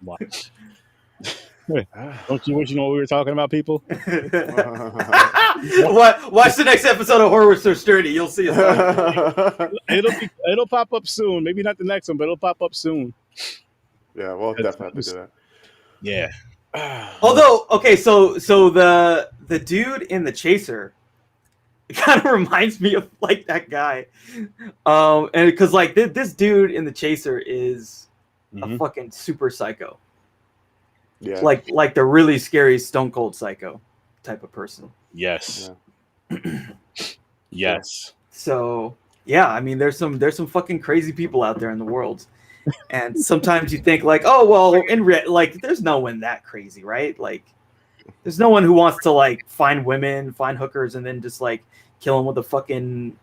Watch. Don't you wish you know what we were talking about, people? Watch the next episode of Horror with Sir Sturdy. You'll see it. It'll pop up soon. Maybe not the next one, but it'll pop up soon. Yeah, we'll definitely have to do that. Yeah. Although, okay, so the dude in the chaser, it kind of reminds me of like that guy, and because like this dude in the chaser is a fucking super psycho. Yeah, like the really scary Stone Cold Psycho type of person. Yes. Yeah. Yes. So yeah, I mean, there's some fucking crazy people out there in the world, and sometimes you think like, oh well, like there's no one that crazy, right? Like, there's no one who wants to like find women, find hookers, and then just like kill them with a fucking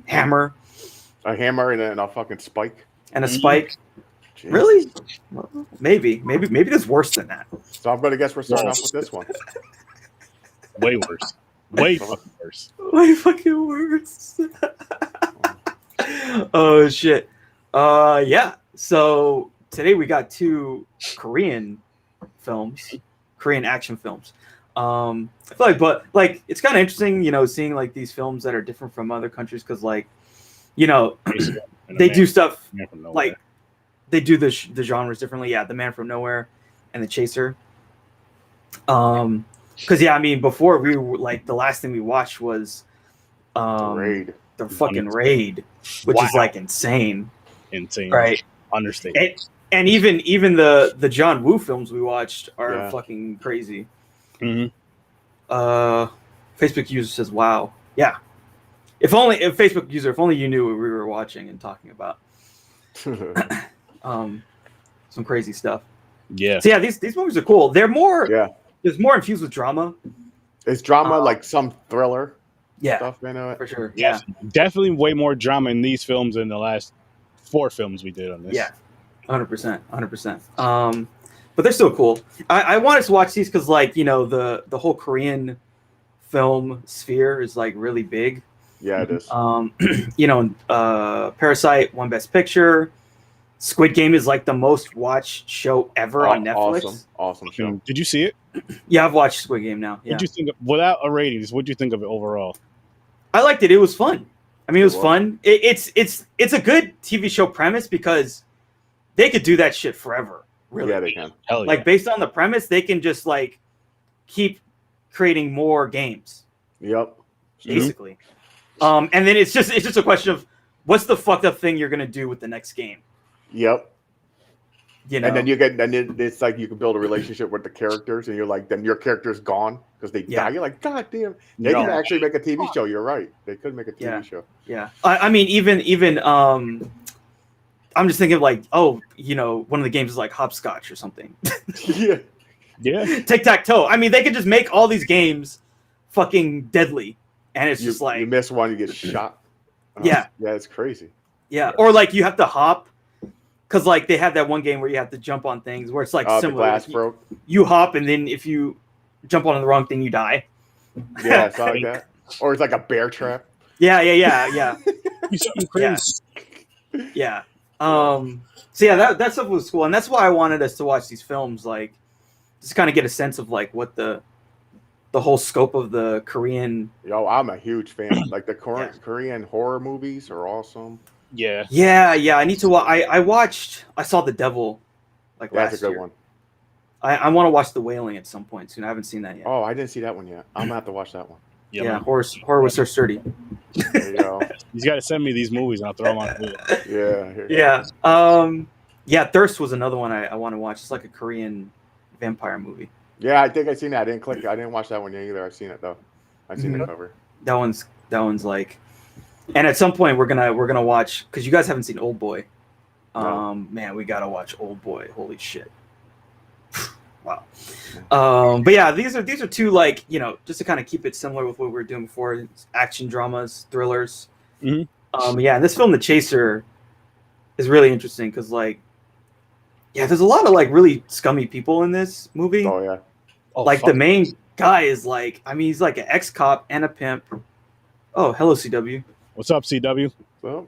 hammer. A hammer and a fucking spike. And a spike. Jeez. Really? Well, maybe there's worse than that. So I'm gonna guess we're starting off with this one. Way worse. Way fucking worse. Way fucking worse. Oh shit. Yeah. So today we got 2 Korean films, Korean action films. I feel like, but like, it's kind of interesting, you know, seeing like these films that are different from other countries, because like, you know, they do stuff like they do the genres differently. Yeah, The Man from Nowhere and The Chaser. Because yeah, I mean, before we were like, the last thing we watched was Raid. The fucking Raid, which is like insane, right? Understatement. And even the John Woo films we watched are fucking crazy. Facebook user says, "Wow, yeah." If Facebook user, if only you knew what we were watching and talking about. Some crazy stuff. Yeah. So yeah, these movies are cool. They're more. Yeah. There's more infused with drama. It's drama, like some thriller. Yeah. Stuff in it. For sure. Yes, yeah. Definitely way more drama in these films than the last 4 films we did on this. Yeah. 100%. But they're still cool. I wanted to watch these because, like, you know, the whole Korean film sphere is like really big. Yeah, it is. You know, Parasite won Best Picture. Squid Game is like the most watched show ever on Netflix. Awesome show. Did you see it? Yeah, I've watched Squid Game now. Yeah. What did you think of, without a ratings? What did you think of it overall? I liked it. It was fun. I mean, it was fun. It's a good TV show premise because they could do that shit forever. Really. Yeah, they can. Hell yeah. Like, based on the premise, they can just like keep creating more games. Yep. Basically. And then it's just a question of what's the fucked up thing you're gonna do with the next game. Yep. You know? And then it's like you can build a relationship with the characters, and you're like, then your character's gone because they die. You're like, God damn, they can actually make a TV show. You're right, they could make a TV show. Yeah. I mean, even I'm just thinking like, oh, you know, one of the games is like hopscotch or something. Yeah. Tic-tac-toe. I mean, they could just make all these games fucking deadly, and it's just like you miss one, you get shot. Yeah, it's crazy. Yeah, or like you have to hop. Because like they have that one game where you have to jump on things where it's like similar. The glass broke. You hop, and then if you jump on the wrong thing, you die. Yeah, it's like that. Or it's like a bear trap. Yeah. You something crazy. Yeah. So yeah, that stuff was cool, and that's why I wanted us to watch these films, like just kind of get a sense of like what the whole scope of the Korean. Yo, I'm a huge fan. Like the Korean horror movies are awesome. Yeah. I need to. I saw The Devil like last year. That's a good one. I want to watch The Wailing at some point soon. I haven't seen that yet. Oh, I didn't see that one yet. I'm gonna have to watch that one. Yeah, horror with Sir Sturdy. There you go. He's got to send me these movies and I'll throw them on the Yeah. Thirst was another one I want to watch. It's like a Korean vampire movie. Yeah, I think I've seen that. I didn't watch that one either. I've seen it though. I've seen the cover. That one's like, and at some point we're gonna watch, because you guys haven't seen Old Boy. Man, we gotta watch Old Boy. Holy shit. Wow. But yeah, these are 2, like, you know, just to kind of keep it similar with what we were doing before. It's action dramas, thrillers. Yeah, and this film, The Chaser, is really interesting because, like, yeah, there's a lot of like really scummy people in this movie. Oh yeah. Like the main guy is like, I mean, he's like an ex-cop and a pimp. Oh, hello, CW. What's up, CW? Well,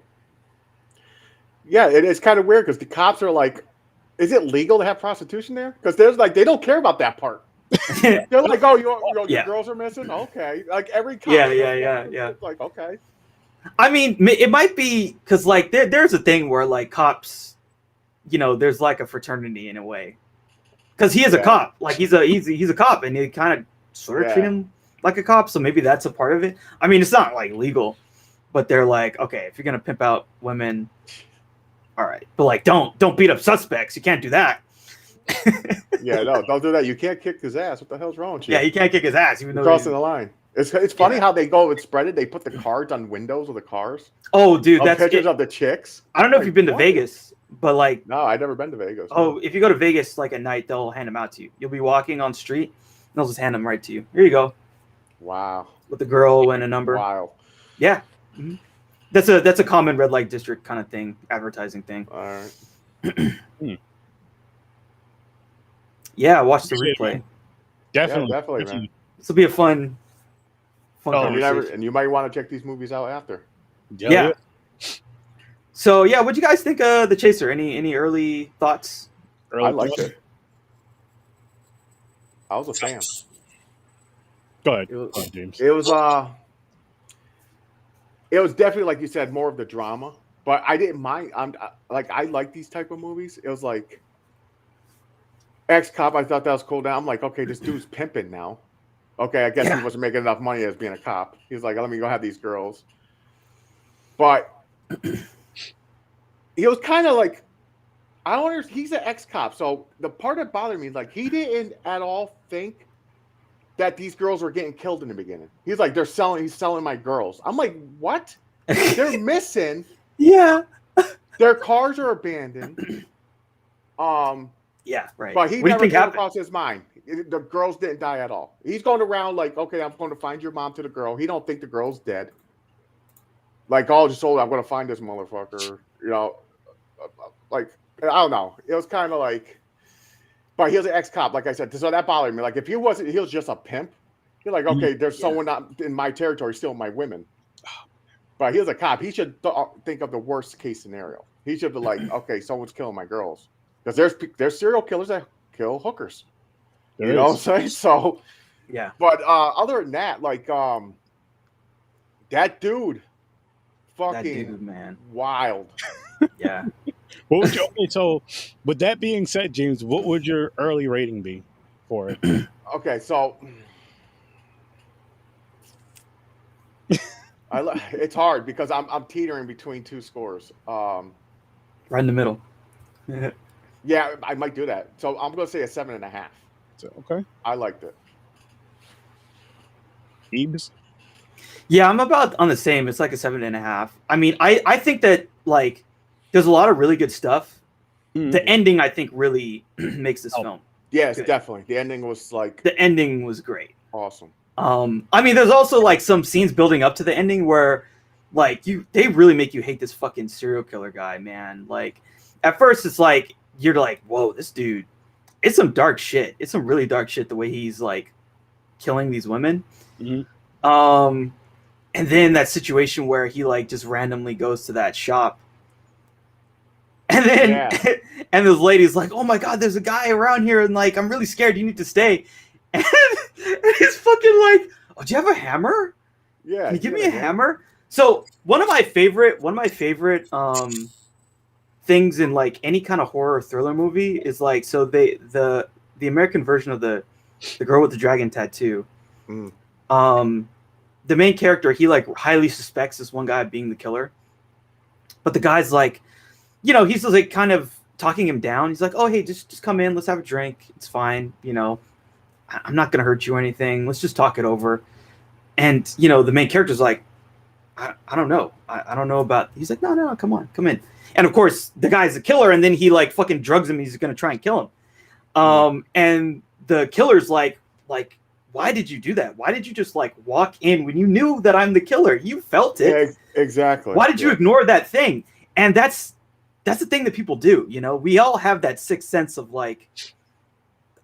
yeah, it's kind of weird because the cops are like is it legal to have prostitution there? Because there's like they don't care about that part. They're like, oh, your girls are missing. Okay, like every cop. Yeah. It's like okay. I mean, it might be because like there's a thing where like cops, there's like a fraternity in a way, because he is a cop. Like he's a cop, and they kind of sort of treat him like a cop. So maybe that's a part of it. I mean, it's not like legal, but they're like, okay, if you're gonna pimp out women, all right, but like don't beat up suspects. You can't do that. No, don't do that. You can't kick his ass. What the hell's wrong with you? Yeah, you can't kick his ass, even though crossing the line. It's funny how they go and spread it. They put the cards on windows of the cars. Oh, dude, that's pictures of the chicks. I don't know if you've been to Vegas, but like, no, I've never been to Vegas. Oh, if you go to Vegas like at night, they'll hand them out to you. You'll be walking on the street, and they'll just hand them right to you. Here you go. Wow. With a girl and a number. Wow. Yeah. Mm-hmm. That's a common red light district kind of thing, advertising thing. All right. Yeah, watch the replay. Definitely, man. This will be a fun conversation. And you might want to check these movies out after. Yeah. So yeah, what'd you guys think of The Chaser? Any early thoughts? I liked it. I was a fan. Go ahead, James. It was definitely, like you said, more of the drama, but I didn't mind. I like these type of movies. It was like Ex-Cop. I thought that was cool. Now I'm like, okay, this dude's pimping now. Okay, I guess he wasn't making enough money as being a cop. He's like, let me go have these girls. But he was kind of like, I don't understand. He's an ex-cop, so the part that bothered me is like he didn't at all think that these girls were getting killed in the beginning. He's like, he's selling my girls. I'm like, what? They're missing. Yeah. Their cars are abandoned. Yeah, right. But he never came across his mind. The girls didn't die at all. He's going around like, okay, I'm going to find your mom to the girl. He don't think the girl's dead. Like, I'm going to find this motherfucker. Like, I don't know. It was kind of like, but he was an ex-cop, like I said. So that bothered me. Like, if he was just a pimp, you're like, okay, there's someone not in my territory stealing my women. But he was a cop. He should think of the worst case scenario. He should be like, okay, someone's killing my girls. Because there's serial killers that kill hookers. You know what I'm saying? So, yeah. But other than that, like, that dude, fucking man, wild. Yeah. So, with that being said, James, what would your early rating be for it? Okay, so it's hard because I'm teetering between two scores. Right in the middle. Yeah, I might do that. So I'm going to say a 7.5. Okay. I liked it. Ebs? Yeah, I'm about on the same. It's like a 7.5. I mean, I think that like there's a lot of really good stuff. Mm-hmm. The ending, I think, really makes this film. Yes, definitely. The ending was like... The ending was great. Awesome. I mean, there's also like some scenes building up to the ending where like they really make you hate this fucking serial killer guy, man. Like at first it's like, you're like, whoa, this dude, it's some dark shit. It's some really dark shit the way he's like killing these women. Mm-hmm. And then that situation where he like just randomly goes to that shop. And then and this lady's like, oh my God, there's a guy around here and like, I'm really scared. You need to stay. And he's fucking like, oh, do you have a hammer? Yeah. Can you give me a hammer? So one of my favorite things in like any kind of horror or thriller movie is like, so the American version of the girl with the dragon tattoo. The main character, he like highly suspects this one guy being the killer, but the guy's like, he's just like kind of talking him down. He's like, oh, hey, just come in, let's have a drink, it's fine, I'm not gonna hurt you or anything, let's just talk it over. And the main character's like, I don't know, I don't know about. He's like, no, come in. And of course, the guy's a killer, and then he like fucking drugs him. He's gonna try and kill him. And the killer's like, why did you do that? Why did you just like walk in when you knew that I'm the killer? You felt it. Yeah, exactly. Why did you ignore that thing? And that's the thing that people do. We all have that sixth sense of like,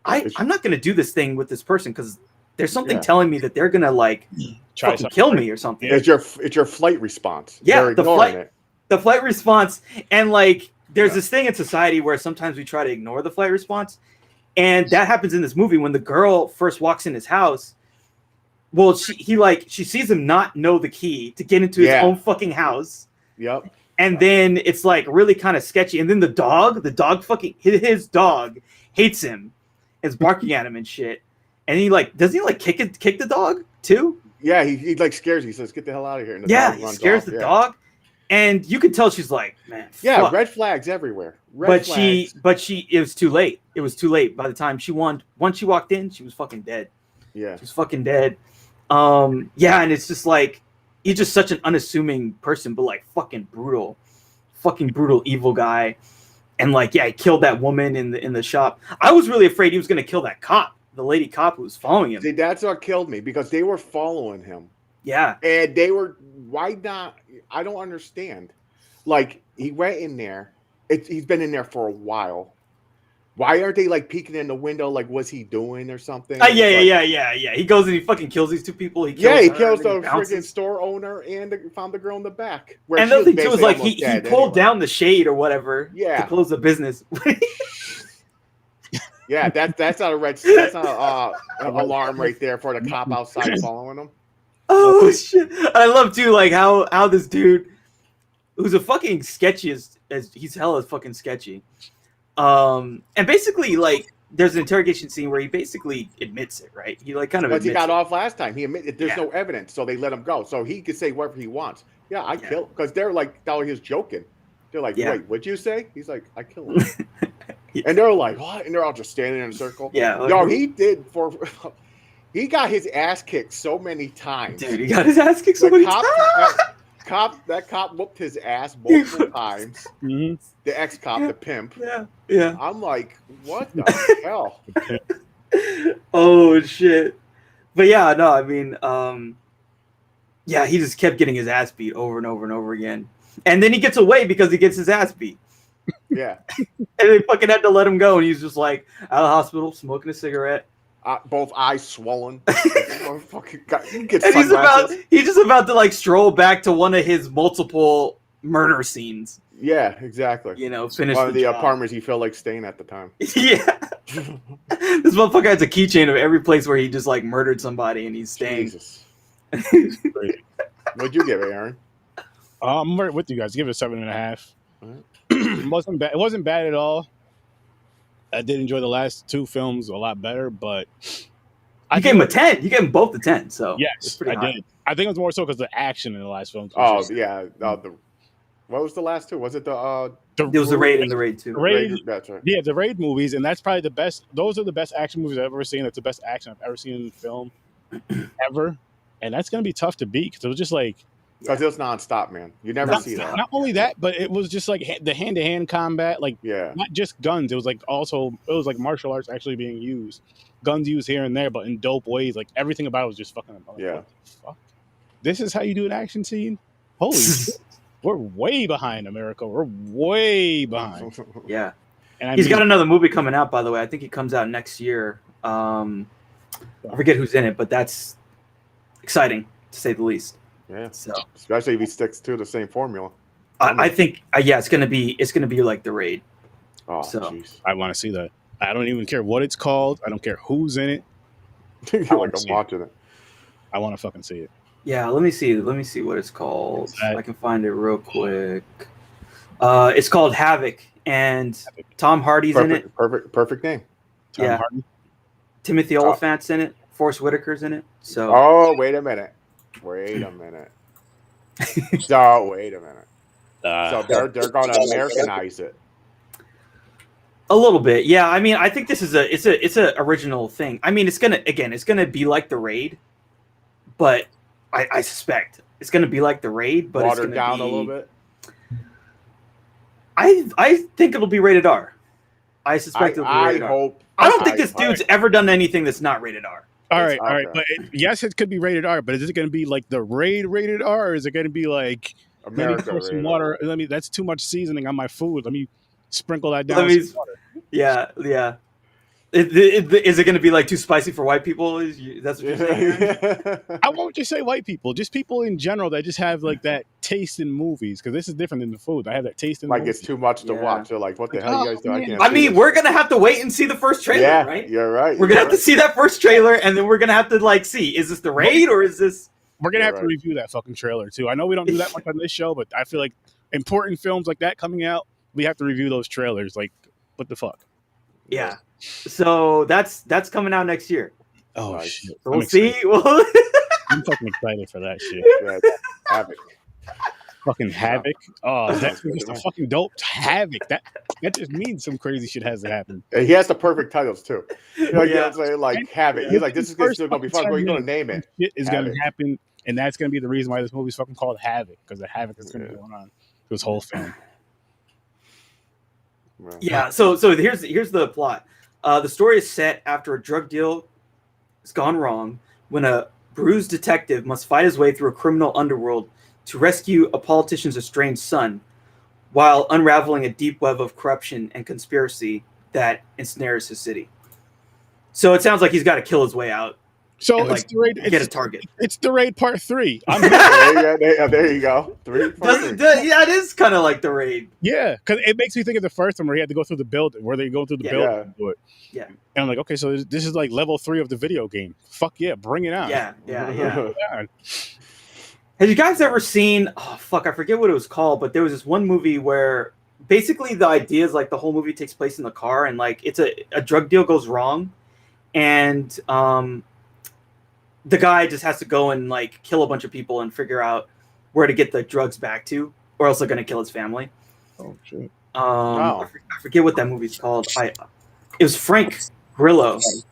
I'm not gonna do this thing with this person because there's something telling me that they're gonna like try to kill me or something. It's your flight response. Yeah, the flight response, and like there's this thing in society where sometimes we try to ignore the flight response, and that happens in this movie when the girl first walks in his house. Well, she sees him not know the key to get into his own fucking house. Yep. And then it's like really kind of sketchy. And then the dog fucking his dog hates him, is barking at him and shit. And he like doesn't he like kick the dog too? Yeah, he like scares. He says, "Get the hell out of here!" And the Yeah, dog he runs scares off. the dog, and you could tell she's like, man, Yeah, fuck. red flags everywhere. But it was too late. It was too late. By the time once she walked in, she was fucking dead. Yeah, she was fucking dead. Yeah, and it's just like he's just such an unassuming person, but like fucking brutal evil guy. And like, yeah, he killed that woman in the shop. I was really afraid he was gonna kill that cop, the lady cop who was following him. See, that's what killed me because they were following him. Yeah, and they were. Why not? I don't understand. Like he went in there. He's been in there for a while. Why aren't they like peeking in the window? Like, what's he doing or something? Yeah. He goes and he fucking kills these two people. He kills the freaking store owner and found the girl in the back. And the other thing too is like he pulled down the shade or whatever. Yeah. To close the business. Yeah, that's not a red. That's not an alarm right there for the cop outside following him. Oh shit! I love too like how this dude, who's a fucking sketchy as he's hella fucking sketchy. And basically, like, there's an interrogation scene where he basically admits it, right? He like kind of. But he got off last time. He admitted there's no evidence, so they let him go. So he could say whatever he wants. Yeah, I killed because they're like, thought he was joking. They're like, wait, what'd you say? He's like, I killed him. And they're like, what? And they're all just standing in a circle. Yeah. Like, yo, he got his ass kicked so many times. Dude, he got his ass kicked so many times. That cop whooped his ass multiple times. Mm-hmm. The ex-cop, the pimp. Yeah. I'm like, what the hell? Oh shit! But yeah, no, I mean, yeah, he just kept getting his ass beat over and over and over again, and then he gets away because he gets his ass beat. Yeah. And they fucking had to let him go, and he's just like out of the hospital, smoking a cigarette. Both eyes swollen. And he's just about to like stroll back to one of his multiple murder scenes. Yeah, exactly. You know, finish one of the apartments he felt like staying at the time. Yeah. This motherfucker has a keychain of every place where he just like murdered somebody and he's staying. Jesus. What'd you give it, Aaron? I'm right with you guys. Give it a 7.5. It wasn't bad. It wasn't bad at all. I did enjoy the last two films a lot better, but I gave him a 10. You gave them both a 10. So yes, I did. I think it was more so because the action in the last film. Oh yeah, what was the last two? Was it it was the Raid and the Raid 2. That's right. Yeah, the Raid movies, and that's probably the best. Those are the best action movies I've ever seen. That's the best action I've ever seen in film ever, and that's gonna be tough to beat because it was just like. Because it was nonstop, man. You never see that. Not only that, but it was just like the hand-to-hand combat, like not just guns. It was like like martial arts actually being used, guns used here and there, but in dope ways. Like everything about it was just fucking. What the fuck? This is how you do an action scene? Holy shit! We're way behind America. We're way behind. Yeah, and he's got another movie coming out. By the way, I think it comes out next year. I forget who's in it, but that's exciting to say the least. Yeah, so especially if he sticks to the same formula. I think, it's gonna be like the Raid. Oh, so jeez. I want to see that. I don't even care what it's called. I don't care who's in it. I'm watching it. I want to fucking see it. Yeah, let me see what it's called. I can find it real quick. It's called Havoc, and Tom Hardy's in it. Perfect name. Tom Hardy. Timothy Olyphant's in it. Forrest Whitaker's in it. So. Oh, wait a minute. So wait a minute. So they're going to Americanize it. A little bit, yeah. I mean, I think this is it's a original thing. I mean, it's gonna be like the Raid, but I suspect it's gonna be like the Raid, but watered it's down a little bit. I think it'll be rated R. I suspect it'll be rated R. I don't think this dude's ever done anything that's not rated R. All right. But yes, it could be rated R, but is it going to be like the Raid rated R, or is it going to be like America? Let me pour some water. That's too much seasoning on my food. Let me sprinkle that down. Yeah. Is it going to be like too spicy for white people? That's what you're saying? I won't just say white people, just people in general that just have like that taste in movies. Because this is different than the food. I have that taste in like movies. it's too much to watch. They're like, what the hell you guys do? I mean, we're gonna have to wait and see the first trailer, right? You're right. We're gonna have to see that first trailer, and then we're gonna have to like see, is this the raid or is this? We're gonna have to review that fucking trailer too. I know we don't do that much on this show, but I feel like important films like that coming out, we have to review those trailers. Like, what the fuck? Yeah. So that's coming out next year. Oh shit! So we'll see. I'm fucking excited for that shit. Yeah, Havoc. Fucking Havoc. Oh, that's just a fucking dope Havoc. That just means some crazy shit has to happen. And he has the perfect titles too. You know what I'm saying? Like Havoc. He's like, this is still gonna be fun. What are you gonna name it? Shit is gonna happen, and that's gonna be the reason why this movie's fucking called Havoc, because the Havoc is gonna be going on this whole film. Yeah. So here's the plot. The story is set after a drug deal has gone wrong when a bruised detective must fight his way through a criminal underworld to rescue a politician's estranged son while unraveling a deep web of corruption and conspiracy that ensnares his city. So it sounds like he's got to kill his way out. So and, it's the raid. Get a target. It's the raid part 3. There you go. 3. Yeah, it is kind of like the raid. Yeah, because it makes me think of the first one where he had to go through the building, where they go through the building and do it. Yeah. And I'm like, okay, so this is like level 3 of the video game. Fuck yeah, bring it on. Yeah. Have you guys ever seen? Oh fuck, I forget what it was called, but there was this one movie where basically the idea is like the whole movie takes place in the car, and like it's a drug deal goes wrong, and the guy just has to go and like kill a bunch of people and figure out where to get the drugs back to, or else they're gonna kill his family. Oh shit! I forget what that movie's called. It was Frank Grillo. It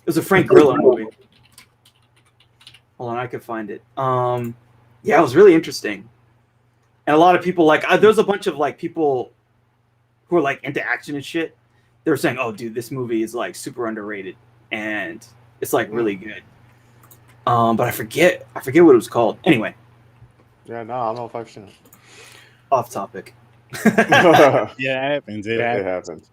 was a Frank Grillo movie. Hold on, I could find it. Yeah, it was really interesting, and a lot of people like. There's a bunch of like people who are like into action and shit. They were saying, "Oh, dude, this movie is like super underrated," and it's like really good. But I forget what it was called. Anyway. Yeah, no, I don't know if I've seen it. Off topic. Yeah, it happens. It happens.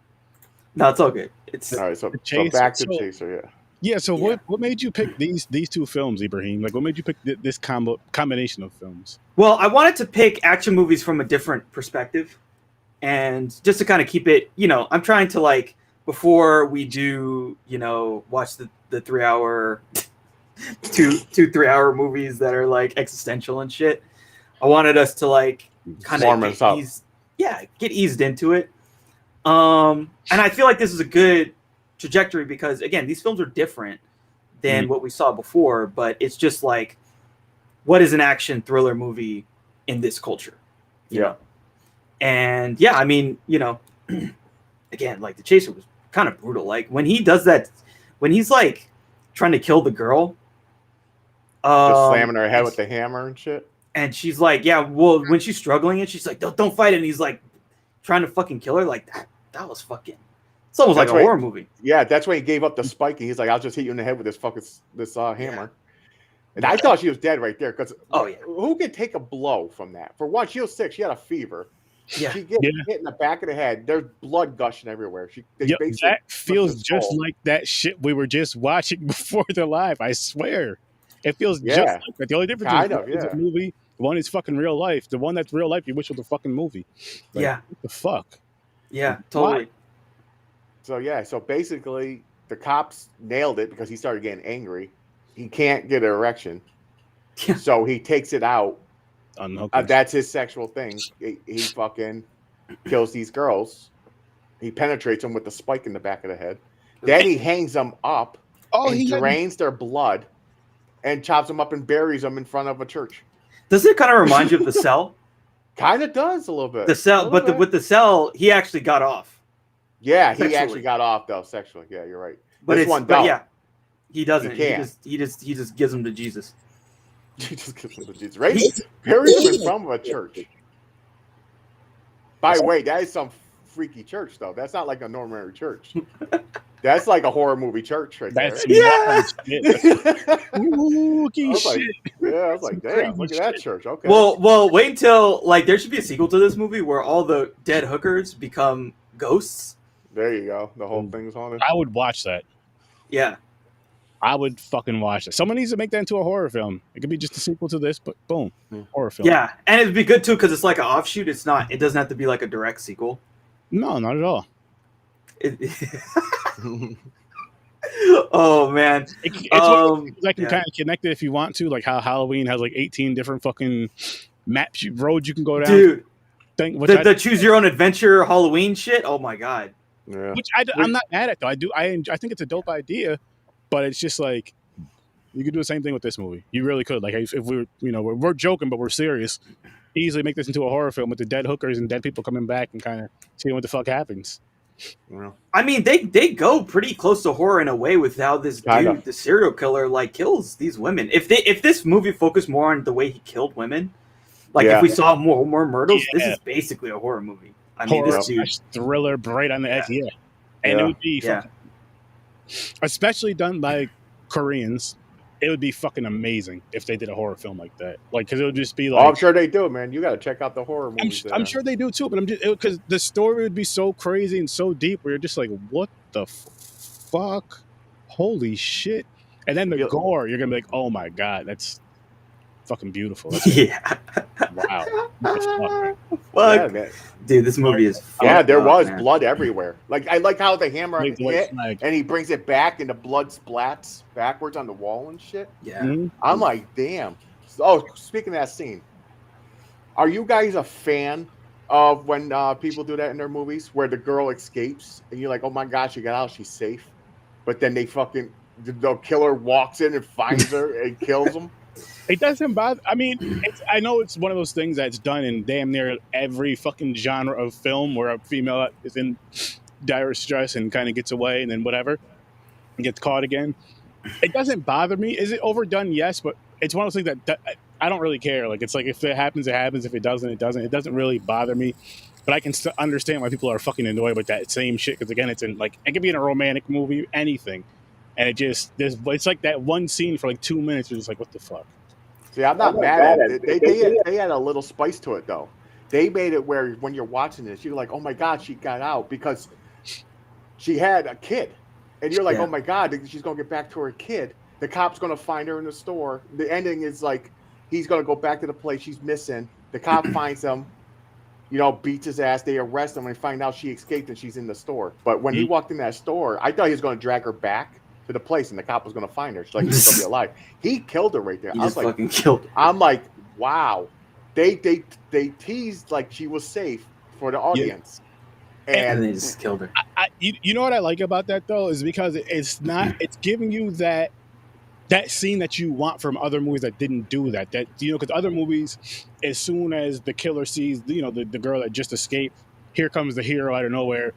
No, it's all good. It's all right. So back to Chaser. Yeah. Yeah. So what made you pick these 2 films, Ibrahim? Like, what made you pick this combination of films? Well, I wanted to pick action movies from a different perspective, and just to kind of keep it, I'm trying to like before we do, watch the 3-hour, 3-hour movies that are like existential and shit. I wanted us to like kind of get eased into it. And I feel like this is a good trajectory because again, these films are different than what we saw before, but it's just like, what is an action thriller movie in this culture? You know? And I mean, again, like The Chaser was kind of brutal. Like when he does that, when he's like trying to kill the girl, just slamming her head with the hammer and shit. And she's like, when she's struggling and she's like, don't fight it. And he's like trying to fucking kill her. Like that was fucking, it's almost like a horror movie. Yeah. That's when he gave up the spiking. He's like, I'll just hit you in the head with this hammer. And I thought she was dead right there. Cause who could take a blow from that? For one, she was sick. She had a fever. Yeah. She gets hit in the back of the head. There's blood gushing everywhere. That feels just like that shit we were just watching before the live. I swear. It feels just like that. The only difference is a movie. One is fucking real life. The one that's real life, you wish was a fucking movie. Like, what the fuck? Yeah, totally. Why? So basically the cops nailed it because he started getting angry. He can't get an erection. Yeah. So he takes it out. That's his sexual thing. He fucking kills these girls. He penetrates them with the spike in the back of the head. Then he hangs them up and drains their blood and chops them up and buries them in front of a church. Does it kind of remind you of The Cell? Kind of does a little bit. The Cell, but with The Cell, he actually got off. Yeah, he actually got off though sexually. Yeah, you're right. But he doesn't. He just gives them to Jesus. He just gives them to Jesus. Right? Buries them in front of a church. By the way, that is some freaky church though. That's not like a normal church. That's like a horror movie church right there. Spooky shit. I was like, damn, look at that church. Okay. Well, wait until like there should be a sequel to this movie where all the dead hookers become ghosts. There you go. The whole thing's on it. I would watch that. Yeah. I would fucking watch it. Someone needs to make that into a horror film. It could be just a sequel to this, but boom, horror film. Yeah, and it'd be good too because it's like an offshoot. It's not. It doesn't have to be like a direct sequel. No, not at all. Oh man, It's I can kind of connect it if you want to, like how Halloween has like 18 different fucking roads you can go down. Dude, the choose your own adventure Halloween shit. Oh my god. Yeah. Which I'm not mad at though. I think it's a dope idea, but it's just like you could do the same thing with this movie. You really could. Like if we were, we're joking, but we're serious. Easily make this into a horror film with the dead hookers and dead people coming back and kind of seeing what the fuck happens. Yeah. I mean, they go pretty close to horror in a way with how this dude, the serial killer, like kills these women. If this movie focused more on the way he killed women, like if we saw more murders, this is basically a horror movie. I mean, horror, this dude, thriller, right on the edge, and it would be fucking, especially done by Koreans. It would be fucking amazing if they did a horror film like that. Like, because it would just be like. Oh, I'm sure they do, man. You got to check out the horror movies. I'm sure they do too, but I'm just because the story would be so crazy and so deep, where you're just like, what the fuck? Holy shit! And then the gore, you're gonna be like, oh my god, that's fucking beautiful. That's wow. Fuck. Yeah, dude, this movie is. Yeah, there was blood everywhere. Like I like how the hammer hit, and he brings it back, and the blood splats backwards on the wall and shit. Yeah, I'm like, damn. Oh, speaking of that scene, are you guys a fan of when people do that in their movies, where the girl escapes, and you're like, oh my gosh, she got out, she's safe, but then the killer walks in and finds her and kills him? It doesn't bother. I mean, I know it's one of those things that's done in damn near every fucking genre of film where a female is in dire stress and kind of gets away and then whatever and gets caught again. It doesn't bother me. Is it overdone? Yes, but it's one of those things that I don't really care. Like, it's like if it happens, it happens. If it doesn't, it doesn't. It doesn't really bother me. But I can understand why people are fucking annoyed with that same shit. Because again, it's in like it could be in a romantic movie, anything, and it's like that one scene for like 2 minutes. You're just like, what the fuck? See, I'm not mad at it. They had a little spice to it, though. They made it where when you're watching this, you're like, oh, my God, she got out because she had a kid. And you're like, oh, my God, she's going to get back to her kid. The cop's going to find her in the store. The ending is like he's going to go back to the place she's missing. The cop finds him, beats his ass. They arrest him and find out she escaped and she's in the store. But when he walked in that store, I thought he was going to drag her back to the place, and the cop was going to find her. She's like, she's going to be alive. He killed her right there. I was like, fucking killed her. I'm like, wow. They teased like she was safe for the audience, and they just killed her. You know what I like about that though is because it's giving you that scene that you want from other movies that didn't do that. That because other movies, as soon as the killer sees the girl that just escaped. Here comes the hero out of nowhere.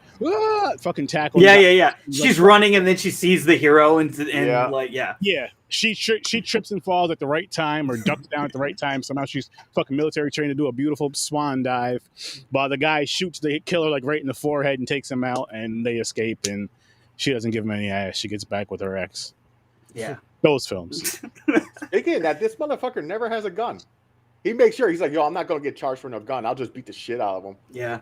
Fucking tackle. Yeah. She's running and then she sees the hero and Yeah. She trips and falls at the right time or ducks down at the right time. Somehow she's fucking military trained to do a beautiful swan dive. While the guy shoots the killer like right in the forehead and takes him out, and they escape. And she doesn't give him any ass. She gets back with her ex. Yeah. Those films. Again, that this motherfucker never has a gun. He makes sure he's like, yo, I'm not gonna get charged for no gun. I'll just beat the shit out of him. Yeah.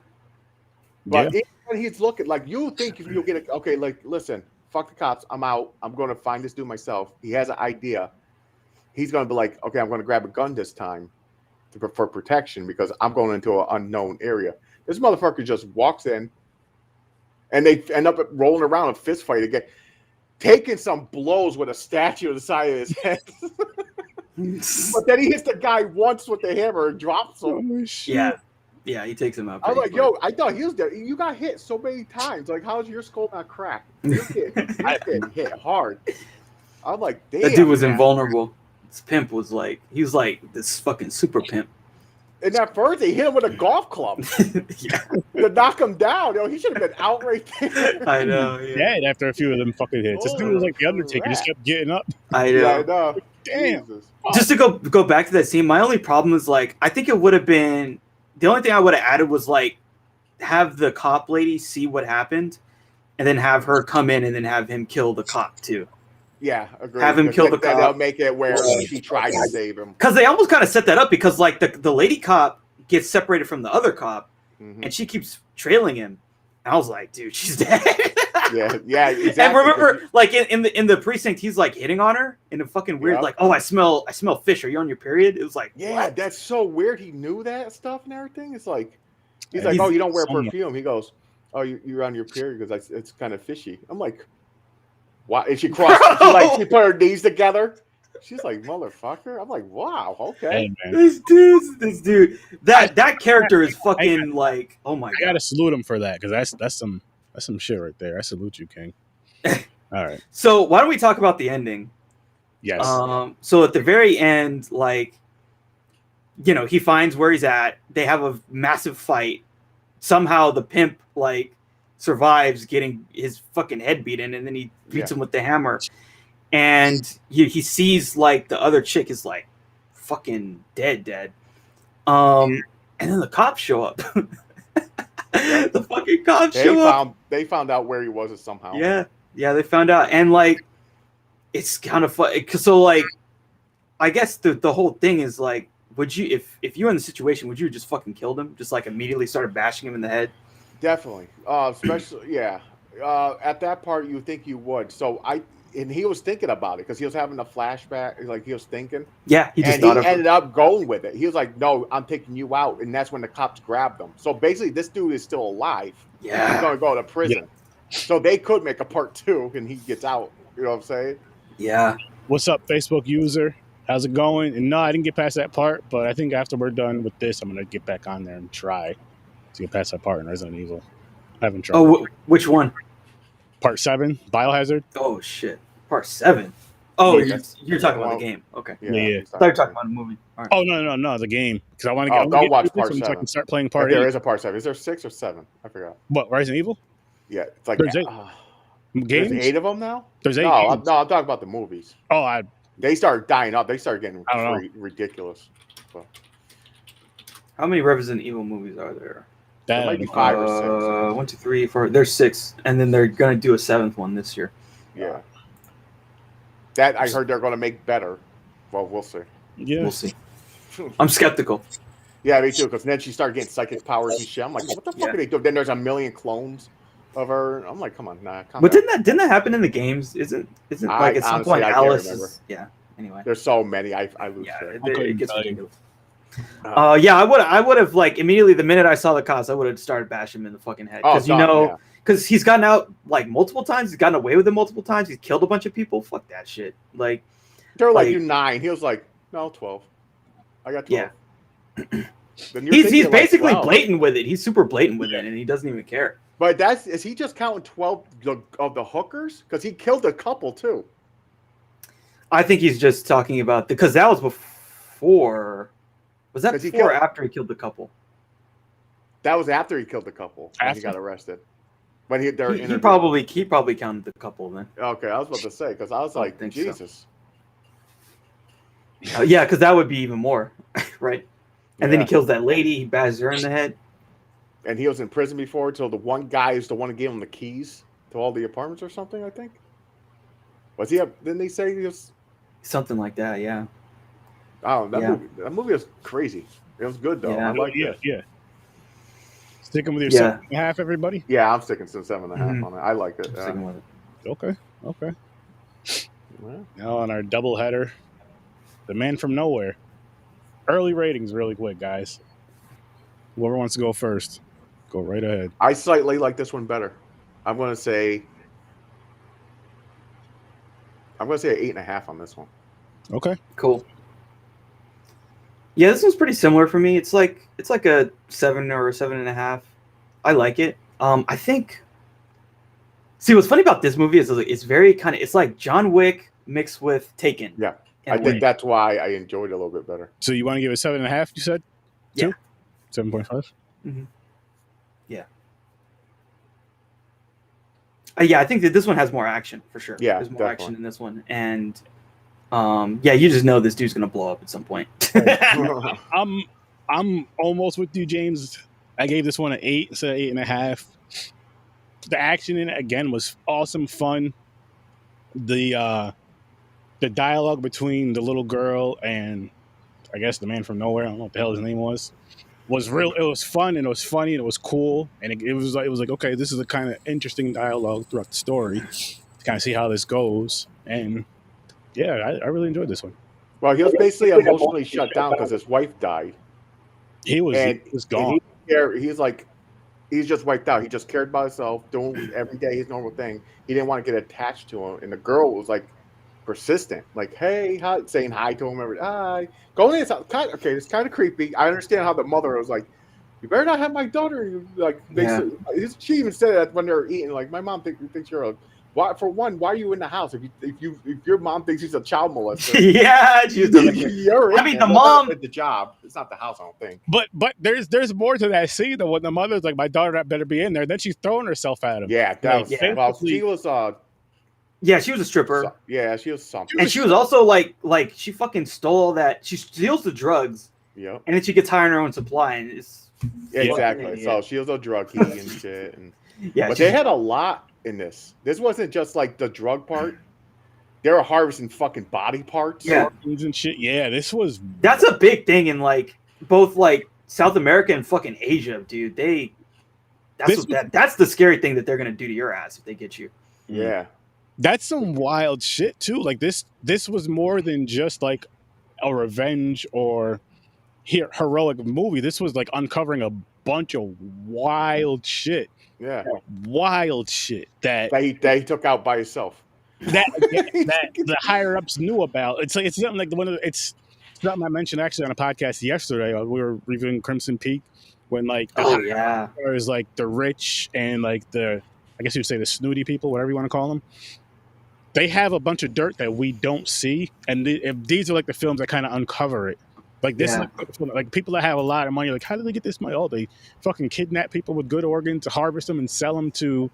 But when he's looking, like, you think you'll get it. Okay, like, listen, fuck the cops. I'm out. I'm going to find this dude myself. He has an idea. He's going to be like, okay, I'm going to grab a gun this time for protection because I'm going into an unknown area. This motherfucker just walks in, and they end up rolling around a fist fight again, taking some blows with a statue on the side of his head. But then he hits the guy once with the hammer and drops him. Yeah, he takes him out. I was like, yo, I thought he was dead. You got hit so many times. Like, how's your skull not cracked? You're getting hit hard. I'm like, damn. That dude was invulnerable. This pimp was like, he was like this fucking super pimp. And at first, they hit him with a golf club to knock him down. Yo, he should have been out right there. I know. Yeah, after a few of them fucking hits. This dude was like the Undertaker. Just kept getting up. I know. Yeah, I know. Damn. Jesus. Just to go back to that scene, my only problem is like, I think it would have been, the only thing I would have added was like, have the cop lady see what happened, and then have her come in and then have him kill the cop too. Yeah, agreed. Have him kill the cop. That'll make it where she tried to save him. Because they almost kind of set that up because like the lady cop gets separated from the other cop, and she keeps trailing him. And I was like, dude, she's dead. Yeah, exactly. And remember, like in the precinct, he's like hitting on her in a fucking weird, like, oh, I smell fish. Are you on your period? It was like, what? That's so weird. He knew that stuff and everything. It's like, he's like, oh, you don't wear perfume. He goes, oh, you're on your period because it's kind of fishy. I'm like, why? And she crossed. She put her knees together. She's like, motherfucker. I'm like, wow, okay. Hey, this dude. That character is fucking like, oh my god. I gotta salute him for that because that's some shit right there. I salute you, King. All right. So why don't we talk about the ending? Yes. So at the very end, like, you know, he finds where he's at. They have a massive fight. Somehow the pimp like survives getting his fucking head beaten, and then he beats him with the hammer. And he sees like the other chick is like fucking dead. And then the cops show up. The fucking cops show up. They found out where he was somehow. Yeah, they found out, and like it's kind of fun. So like, I guess the whole thing is like, would you if you were in the situation, would you just fucking killed him? Just like immediately started bashing him in the head? Definitely, especially at that part you think you would. So he was thinking about it because he was having a flashback. Like he was thinking. Yeah, he ended up going with it. He was like, "No, I'm taking you out," and that's when the cops grabbed him. So basically, this dude is still alive. Yeah, he's gonna go to prison. Yeah. So they could make a part 2, and he gets out. You know what I'm saying? Yeah. What's up, Facebook user? How's it going? And no, I didn't get past that part, but I think after we're done with this, I'm gonna get back on there and try to get past that part in Resident Evil. I haven't tried. Oh, which one? Part 7, Biohazard. Oh shit. Part 7. Oh, you're talking about the game. Okay. Yeah. I thought you were talking about a movie. Right. Oh no, the game. Because I want to get. Don't watch Part 7. So I can start playing Part 8. There is a Part 7. Is there 6 or 7? I forgot. What, Resident Evil? Yeah, it's like there's 8. There's 8 of them now. There's 8. No, I'm talking about the movies. Oh, they started dying up. They started getting ridiculous. So. How many Resident Evil movies are there? There might be 5 or 6. 1, 2, 3, 4. There's 6, and then they're gonna do a 7th one this year. Yeah. That I heard they're going to make better. Well, we'll see. Yeah, we'll see. I'm skeptical. Yeah, me too. Because then she started getting psychic powers and shit. I'm like, what the fuck are they doing? Then there's a million clones of her. I'm like, come on, nah. But didn't that happen in the games? Isn't like at some point Alice is, Anyway, there's so many. I lose track. It gets ridiculous. I would have like immediately the minute I saw the cops, I would have started bashing him in the fucking head because because he's gotten out like multiple times. He's gotten away with it multiple times. He's killed a bunch of people. Fuck that shit. Like they're like you 9. He was like, no, 12. I got 12. Yeah. he's basically like blatant with it. He's super blatant with it, and he doesn't even care. But is he just counting 12 of the hookers? Because he killed a couple too. I think he's just talking about because that was before. Was that before or after he killed the couple? That was after he killed the couple. When he got arrested. When he probably counted the couple then. Okay, I was about to say because I was like, Jesus. So. Yeah, because that would be even more, right? And then he kills that lady. He bashes her in the head. And he was in prison before until the one guy is the one who gave him the keys to all the apartments or something. I think. Was he? Didn't they say he was something like that? Yeah. Oh, that movie was crazy. It was good though. Yeah. I liked it. Yeah. Sticking with your 7.5, everybody? Yeah, I'm sticking to 7.5 on it. I like it. Sticking with it. Okay. Well, now on our doubleheader, The Man from Nowhere. Early ratings really quick, guys. Whoever wants to go first, go right ahead. I slightly like this one better. I'm going to say 8.5 on this one. Okay. Cool. Yeah, this one's pretty similar for me. It's like a 7 or a 7.5. I like it. I think. See, what's funny about this movie is it's very it's like John Wick mixed with Taken. Yeah, I think that's why I enjoyed it a little bit better. So you want to give it 7.5? You said. Yeah. 7.5. Mm-hmm. Yeah. Yeah, I think that this one has more action for sure. Yeah, there's more action in this one, and. You just know this dude's gonna blow up at some point. I'm almost with you, James. I gave this one an 8 instead of 8.5. The action in it again was awesome, fun. The dialogue between the little girl and I guess the man from nowhere, I don't know what the hell his name was. was real. It was fun and it was funny and it was cool, and it was like okay, this is a kind of interesting dialogue throughout the story to kind of see how this goes. And yeah, I really enjoyed this one. Well, he was basically emotionally shut down because his wife died. He was gone. He's just wiped out. He just cared about himself, doing every day his normal thing. He didn't want to get attached to him, and the girl was like persistent, like, "Hey, hi," saying hi to him every hi. Going in, it's kind of creepy. I understand how the mother was like, "You better not have my daughter." She even said that when they were eating, like, "My mom thinks you're a." Why are you in the house if your mom thinks she's a child molester? Yeah, the mom at the job. It's not the house, I don't think. But there's more to that scene though. When the mother's like, "My daughter better be in there," then she's throwing herself at him. Yeah, that was. Well, she was she was a stripper. She was something. And she was also like she fucking stole all that. She steals the drugs. Yeah. And then she gets high on her own supply, and it's exactly. So she was a druggie and shit. And but they had a lot in this. This wasn't just like the drug part. They were harvesting fucking body parts. Yeah. And shit. Yeah, that's a big thing in like both like South America and fucking Asia, dude. That's the scary thing that they're gonna do to your ass if they get you. Yeah. That's some wild shit too. Like this was more than just like a revenge or heroic movie. This was like uncovering a bunch of wild shit. Yeah, wild shit that he took out by himself. That the higher ups knew about. It's something like it's something I mentioned actually on a podcast yesterday. We were reviewing Crimson Peak when like there's like the rich and like I guess you would say the snooty people, whatever you want to call them. They have a bunch of dirt that we don't see, and these are like the films that kind of uncover it. Like this, like people that have a lot of money, like how do they get this money? Oh, they fucking kidnap people with good organs, harvest them, and sell them to,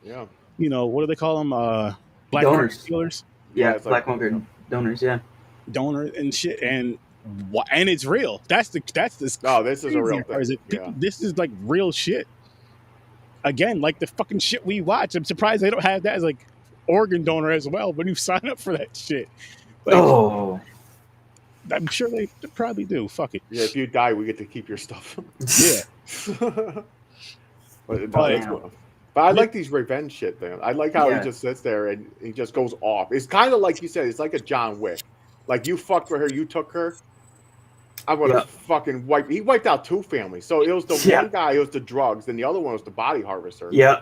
what do they call them? Black donors. Dealers. Yeah, black market donors. Yeah, donor and shit, and it's real. That's this. Oh, this is a real thing. This is like real shit. Again, like the fucking shit we watch. I'm surprised they don't have that as like organ donor as well when you sign up for that shit. Like, I'm sure they probably do. Fuck it. Yeah, if you die, we get to keep your stuff. Yeah. but I like these revenge shit, man. I like how he just sits there and he just goes off. It's kind of like you said. It's like a John Wick. Like you fucked with her, you took her. I'm gonna fucking wipe. He wiped out 2 families. So it was the one guy. It was the drugs, and the other one was the body harvester. Yeah.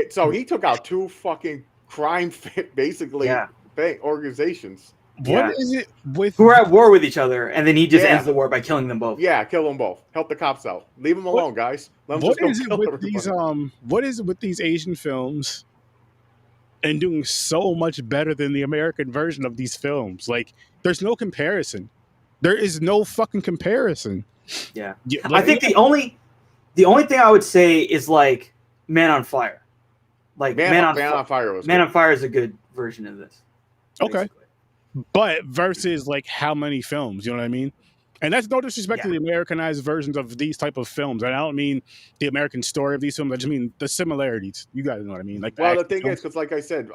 So he took out 2 fucking crime basically organizations. What is it with who are at war with each other, and then he just ends the war by killing them both? Yeah, kill them both. Help the cops out. Leave them alone, guys. Let them what is it with these Asian films and doing so much better than the American version of these films? Like, there's no comparison. There is no fucking comparison. Yeah, I think the only thing I would say is like Man on Fire. Like Man on Fire Man on Fire is a good version of this. Okay. Basically. But versus like how many films, you know what I mean? And that's no disrespect to the Americanized versions of these type of films. And I don't mean the American story of these films. I just mean the similarities. You guys know what I mean? Like, well, the thing is, because like I said,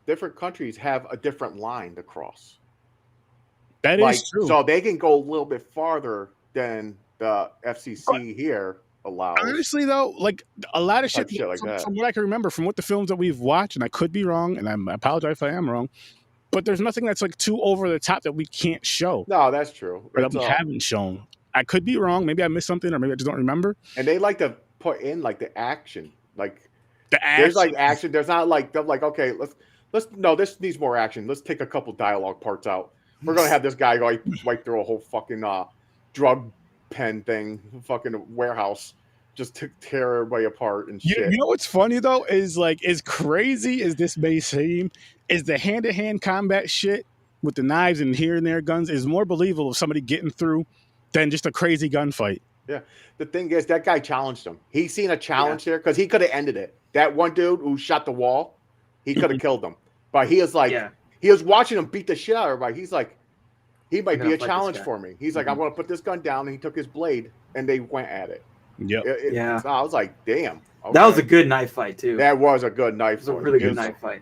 different countries have a different line to cross. That is true. So they can go a little bit farther than the FCC here allows. Honestly, though, like a lot of shit like that. From what I can remember, from what the films that we've watched, and I could be wrong, and I apologize if I am wrong, but there's nothing that's like too over the top that we can't show. No, that's true. Or that we haven't shown. I could be wrong. Maybe I missed something, or maybe I just don't remember. And they like to put in like the action, like there's like action. There's not like they're like, okay, let's no, this needs more action. Let's take a couple dialogue parts out. We're gonna have this guy go wipe through a whole fucking drug pen thing, fucking warehouse, just to tear everybody apart and shit. You know what's funny though is like as crazy as this may seem, is the hand-to-hand combat shit with the knives and here and there guns is more believable of somebody getting through than just a crazy gunfight. Yeah, the thing is that guy challenged him. He's seen a challenge there because he could have ended it. That one dude who shot the wall, he could have killed him, but he is like. He was watching him beat the shit out of everybody. He's like, he might be a challenge for me. He's like, I'm going to put this gun down. And he took his blade, and they went at it. Yeah. So I was like, damn. Okay. That was a good knife fight, too. That was a good knife fight. It was a really good knife fight.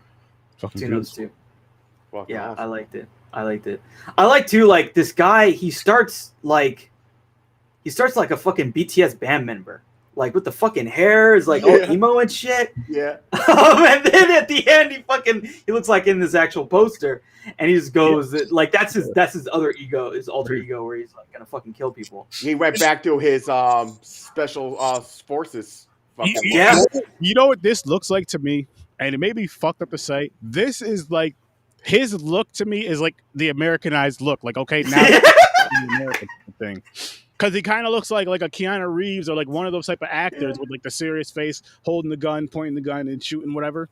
Between those two. Yeah, awesome. I liked it. I like, too, like, this guy, he starts, like, he starts like a fucking BTS band member, like with the fucking hair is like all emo and shit. Yeah. And then at the end, he looks like in this actual poster, and he just goes like that's his other ego, his alter ego, where he's like gonna fucking kill people. He went back to his special forces. You know what this looks like to me, and it may be fucked up to say. This is like his look to me is like the Americanized look. Like, okay, now the American thing, because he kind of looks like a Keanu Reeves or like one of those type of actors with like the serious face, holding the gun, pointing the gun, and shooting whatever.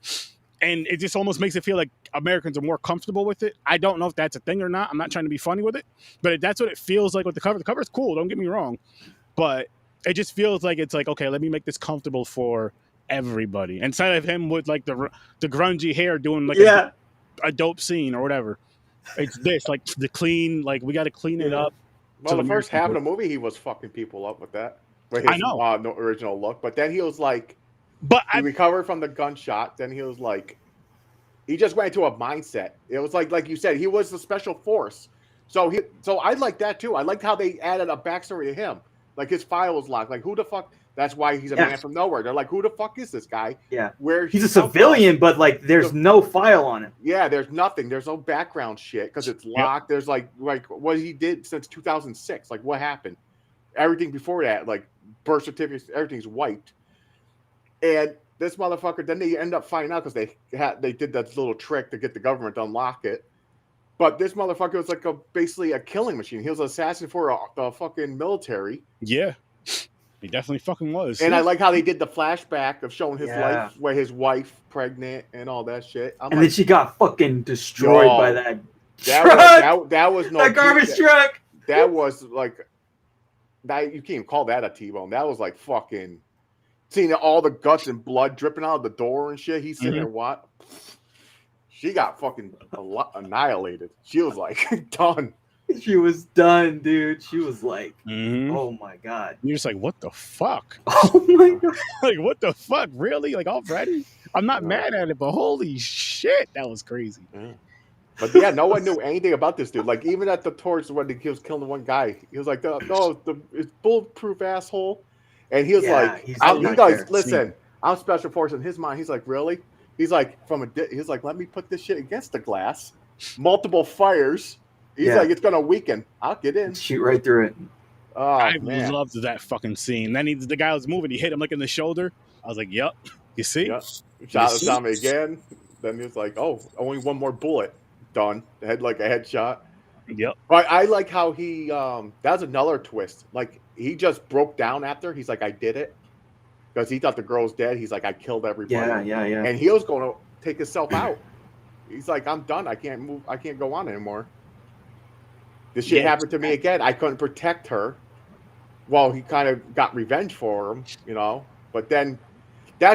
And it just almost makes it feel like Americans are more comfortable with it. I don't know if that's a thing or not. I'm not trying to be funny with it, but that's what it feels like with the cover. The cover is cool. Don't get me wrong, but it just feels like it's like, okay, let me make this comfortable for everybody. Instead of him with like the grungy hair doing like a dope scene or whatever. It's this, like the clean, like we got to clean it up. Well, the first half of the movie, he was fucking people up with that. With his, I know. Original look. But then he was like, he recovered from the gunshot. Then he was like, he just went into a mindset. It was like you said, he was the special force. So I like that too. I liked how they added a backstory to him. Like his file was locked. Like who the fuck? That's why he's a man from nowhere. They're like, who the fuck is this guy? Yeah. Where he's a civilian, but like there's no file on him. Yeah, there's nothing. There's no background shit because it's locked. There's like what he did since 2006. Like what happened? Everything before that, like birth certificates, everything's wiped. And this motherfucker, then they end up finding out because they did that little trick to get the government to unlock it. But this motherfucker was like basically a killing machine. He was an assassin for the fucking military. Yeah. He definitely fucking was. And I like how they did the flashback of showing his life, where his wife pregnant and all that shit. Then she got fucking destroyed by that truck. That was no that garbage truck. That was like that. You can't even call that a T-bone. That was like fucking seeing all the guts and blood dripping out of the door and shit. He's sitting there, what? She got fucking annihilated. She was like done. She was done, dude. She was like, oh my God. You're just like, what the fuck? Oh my God. Like, what the fuck? Really? Like, already? I'm not mad at it, but holy shit, that was crazy. Yeah. But yeah, no one knew anything about this dude. Like, even at the torch when he was killing one guy, he was like, it's bulletproof asshole. And he was listen, I'm special force. In his mind, he's like, really? He's like, he's like, let me put this shit against the glass. Multiple fires. He's like, it's gonna weaken. I'll get in. Shoot right through it. Oh, I man. loved that fucking scene. Then the guy was moving. He hit him like in the shoulder. I was like, "Yep, you see." Yep. Shot me again. Then he was like, "Oh, only one more bullet. Done." Had like a headshot. Yep. But I like how he. That's another twist. Like he just broke down after. He's like, "I did it," because he thought the girl was dead. He's like, "I killed everybody." Yeah. And he was going to take himself out. He's like, "I'm done. I can't move. I can't go on anymore." This shit happened to me again. I couldn't protect her. Well, he kind of got revenge for him, you know. But then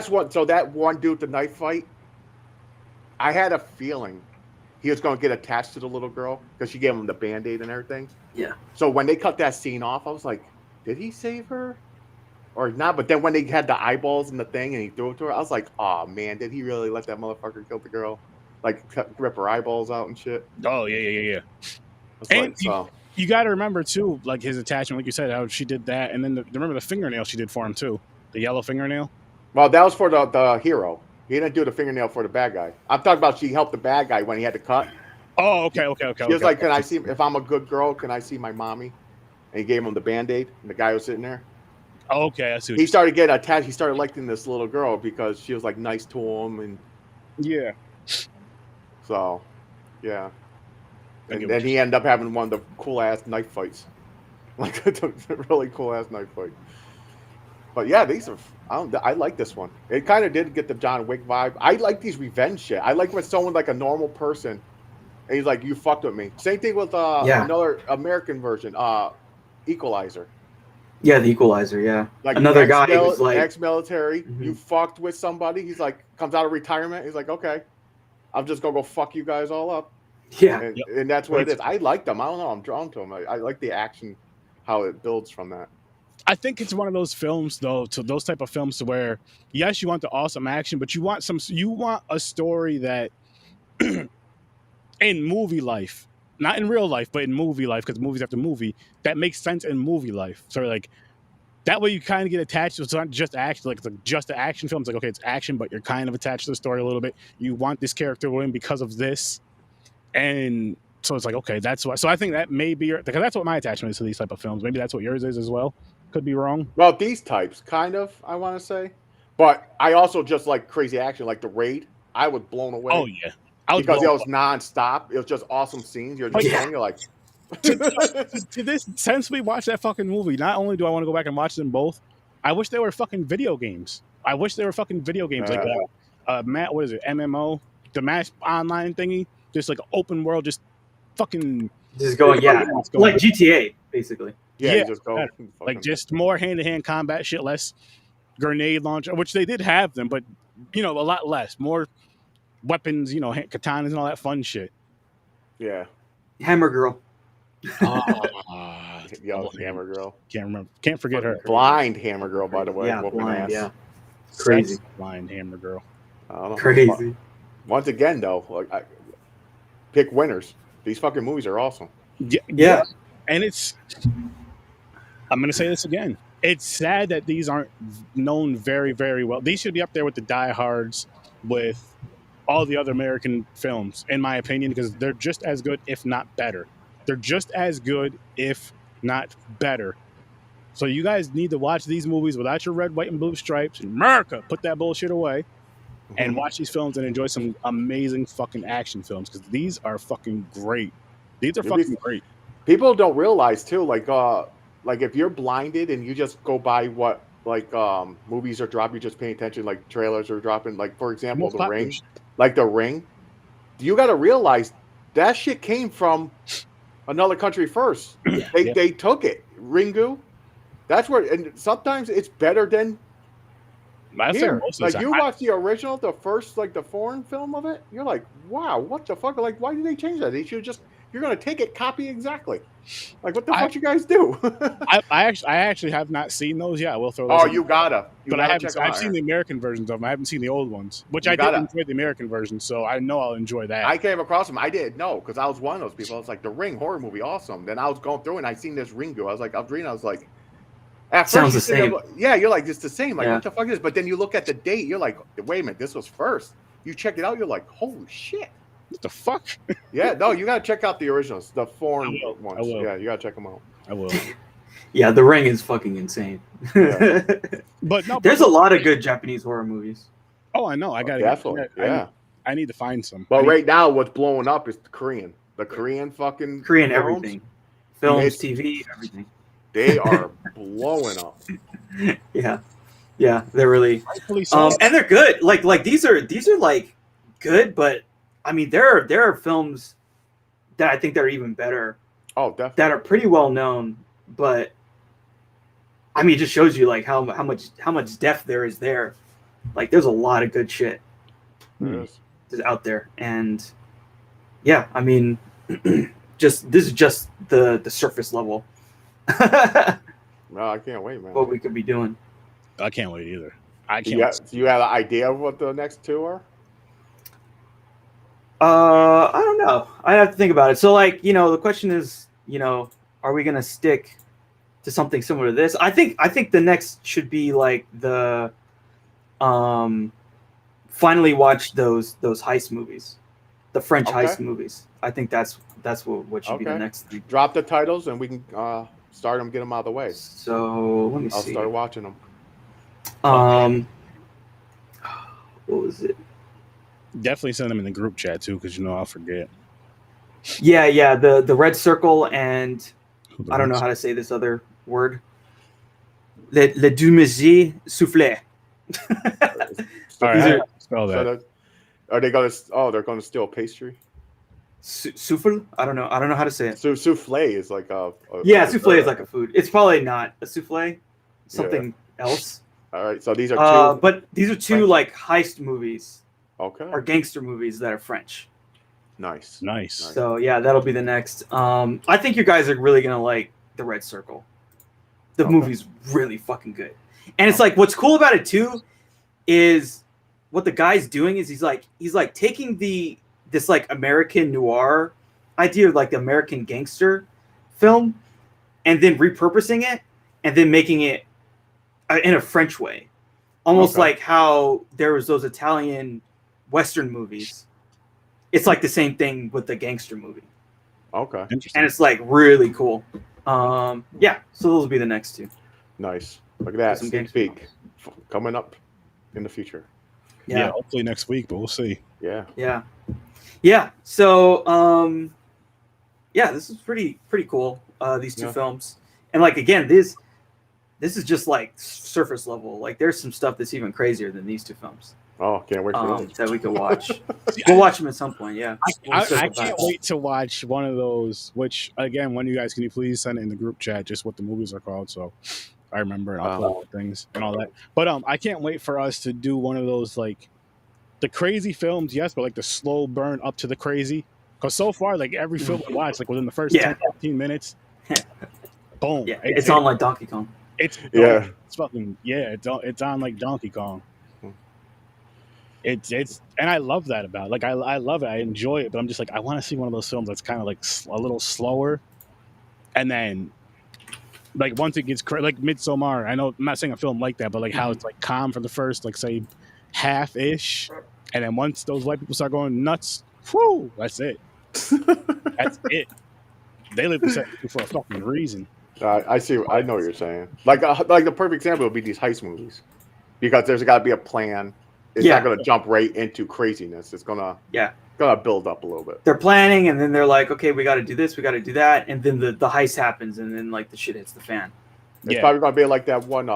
so that one dude, the knife fight, I had a feeling he was going to get attached to the little girl because she gave him the Band-Aid and everything. Yeah. So when they cut that scene off, I was like, did he save her or not? But then when they had the eyeballs in the thing and he threw it to her, I was like, oh, man, did he really let that motherfucker kill the girl? Like, rip her eyeballs out and shit? Oh, yeah. And you got to remember, too, like his attachment, like you said, how she did that. And then remember the fingernail she did for him, too. The yellow fingernail. Well, that was for the hero. He didn't do the fingernail for the bad guy. I'm talking about she helped the bad guy when he had to cut. Oh, okay. He was like, can I see, if I'm a good girl, can I see my mommy? And he gave him the Band-Aid, and the guy was sitting there. Oh, okay, I see. He started getting attached. He started liking this little girl because she was like nice to him. And yeah. So, yeah. And then he ended up having one of the cool-ass knife fights. Like, a really cool-ass knife fight. But yeah, I like this one. It kind of did get the John Wick vibe. I like these revenge shit. I like when someone like a normal person, and he's like, you fucked with me. Same thing with another American version, Equalizer. Yeah, the Equalizer, yeah. Like another guy who's like... ex-military, you fucked with somebody. He's like, comes out of retirement. He's like, okay, I'm just going to go fuck you guys all up. Yeah. And that's what it is. I like them. I don't know. I'm drawn to them. I like the action, how it builds from that. I think it's one of those films, though, to those type of films to where, yes, you want the awesome action, but you want a story that in movie life, not in real life, but in movie life, because movies after movie, that makes sense in movie life. So like that way you kind of get attached. It's not just action, like it's like just an action film. It's like, okay, it's action, but you're kind of attached to the story a little bit. You want this character to win because of this. And so it's like, okay, that's why. So I think that may be because that's what my attachment is to these type of films. Maybe that's what yours is as well. Could be wrong. Well, these types, kind of, I want to say. But I also just like crazy action, like The Raid. I was blown away. Oh, yeah. Because it was nonstop. It was just awesome scenes. You're just you're like... to this, since we watched that fucking movie, not only do I want to go back and watch them both, I wish they were fucking video games. I wish they were fucking video games. Like, Matt, what is it? MMO? The Match Online thingy? Just like open world, just fucking... Just going, like GTA, basically. Yeah, just go. Like, just more hand-to-hand combat shit, less grenade launcher, which they did have them, but, you know, a lot less. More weapons, you know, katanas and all that fun shit. Yeah. Hammer Girl. Yo, Hammer Girl. Can't remember. Can't forget her. Blind Hammer Girl, by the way. Yeah, blind, yeah. Crazy. Blind Hammer Girl. Crazy. Once again, though, like, pick winners. These fucking movies are awesome. Yeah. And it's... I'm going to say this again. It's sad that these aren't known very, very well. These should be up there with the Die Hards, with all the other American films, in my opinion, because they're just as good, if not better. They're just as good, if not better. So you guys need to watch these movies without your red, white, and blue stripes. America, put that bullshit away and watch these films and enjoy some amazing fucking action films, because these are fucking great. These are fucking great. People don't realize, too, like if you're blinded and you just go by what movies are dropping, you just pay attention, like trailers are dropping, like for example, The Ring. Like The Ring, you got to realize that shit came from another country first. They took it. Ringu, that's where, and sometimes it's better than here. Like you watch the original, the first, like the foreign film of it, you're like, wow, what the fuck? Like, why did they change that? They should just, you're gonna take it, copy exactly. Like, what the fuck you guys do? I actually have not seen those yet. I will throw those. Oh, you gotta. But I haven't. I've seen the American versions of them. I haven't seen the old ones, which I did enjoy the American version, so I know I'll enjoy that. I came across them. I didn't know, because I was one of those people. I was like, The Ring horror movie, awesome. Then I was going through and I seen this Ringu. I was like, I was reading. I was like, at sounds the same. Yeah, you're like, it's the same. Like, what the fuck is this? But then you look at the date. You're like, wait a minute, this was first. You check it out. You're like, holy shit. What the fuck? Yeah, no, you gotta check out the originals, the foreign ones. I will. Yeah, you gotta check them out. I will. Yeah, The Ring is fucking insane. Yeah. But no, there's a lot of good Japanese horror movies. Oh, I know. I gotta definitely. I need to find some. But right now, what's blowing up is the Korean fucking Korean everything, films, TV, everything. They are blowing up. Yeah, they're really, and they're good. Like these are like good, but I mean there are films that I think that are even better. Oh, definitely. That are pretty well known, but I mean it just shows you like how much depth there is there. Like there's a lot of good shit out there, and yeah, I mean this is just the surface level. No, I can't wait, man. What we could be doing. I can't wait either. I can't. Do you have an idea of what the next two are? I don't know. I have to think about it. So, like, the question is, are we gonna stick to something similar to this? I think the next should be like the, finally watch those heist movies, the French heist movies. I think that's what should be the next thing. Drop the titles and we can start them, get them out of the way. So let me see. I'll start watching them. What was it? Definitely send them in the group chat too, because I'll forget. Yeah. The red circle and I don't know how to say this other word. Le Dumézy soufflé. Spell that. So are they gonna? Oh, they're gonna steal pastry. Souffle? I don't know how to say it. So souffle is like a souffle is like a food. It's probably not a souffle. Something else. All right, so these are two. But these are two like heist movies. Okay. Or gangster movies that are French. Nice. So yeah, that'll be the next. I think you guys are really gonna like The Red Circle. The movie's really fucking good, and it's like what's cool about it too is what the guy's doing is he's like taking this like American noir idea of like the American gangster film, and then repurposing it, and then making it in a French way, almost like how there was those Italian Western movies. It's like the same thing with the gangster movie. Okay. And it's like really cool. Yeah, so those will be the next two. Nice. Look at that. Some Sneak peek coming up in the future. Yeah, hopefully next week, but we'll see. Yeah. So yeah, this is pretty cool. These two films. And like again, this is just like surface level. Like there's some stuff that's even crazier than these two films. Oh, can't wait for those. That we could watch. We'll watch them at some point. Yeah, I can't wait to watch one of those. Which again, when you guys can you please send it in the group chat just what the movies are called, so I remember and I'll put all the things and all that. But I can't wait for us to do one of those like the crazy films, yes, but like the slow burn up to the crazy. Because so far, like every film we watch, like within the first 10, 15 minutes, boom. Yeah, it's on like Donkey Kong. It's fucking it's on like Donkey Kong. It's and I love that about it. Like I love it. I enjoy it, but I'm just like I want to see one of those films that's kind of like a little slower, and then like once it gets like Midsommar. I know I'm not saying a film like that, but like how it's like calm for the first like say half ish, and then once those white people start going nuts, whoo, that's it. That's it. They live for a fucking reason. I see. I know what you're saying. Like the perfect example would be these heist movies, because there's got to be a plan. It's not going to jump right into craziness. It's gonna build up a little bit. They're planning, and then they're like, okay, we got to do this, we got to do that, and then the heist happens, and then like the shit hits the fan. It's probably going to be like that one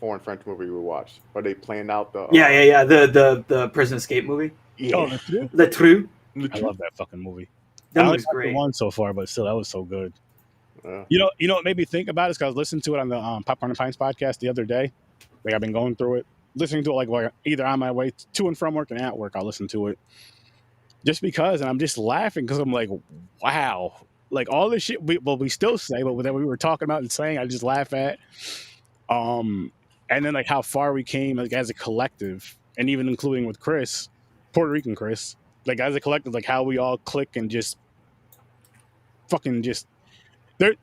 foreign French movie we watched, where they planned out the the prison escape movie. Yeah, Le Trou. I love that fucking movie. That was great. One so far, but still, that was so good. You know what made me think about it? Because I was listening to it on the Popcorn and Pints podcast the other day. Like I've been going through it, listening to it like either on my way to and from work and at work. I'll listen to it just because, and I'm just laughing because I'm like, wow, like all this shit. We still say, but that we were talking about and saying, I just laugh at. And then like how far we came like as a collective, and even including with Chris, Puerto Rican Chris, like as a collective, like how we all click and just fucking just.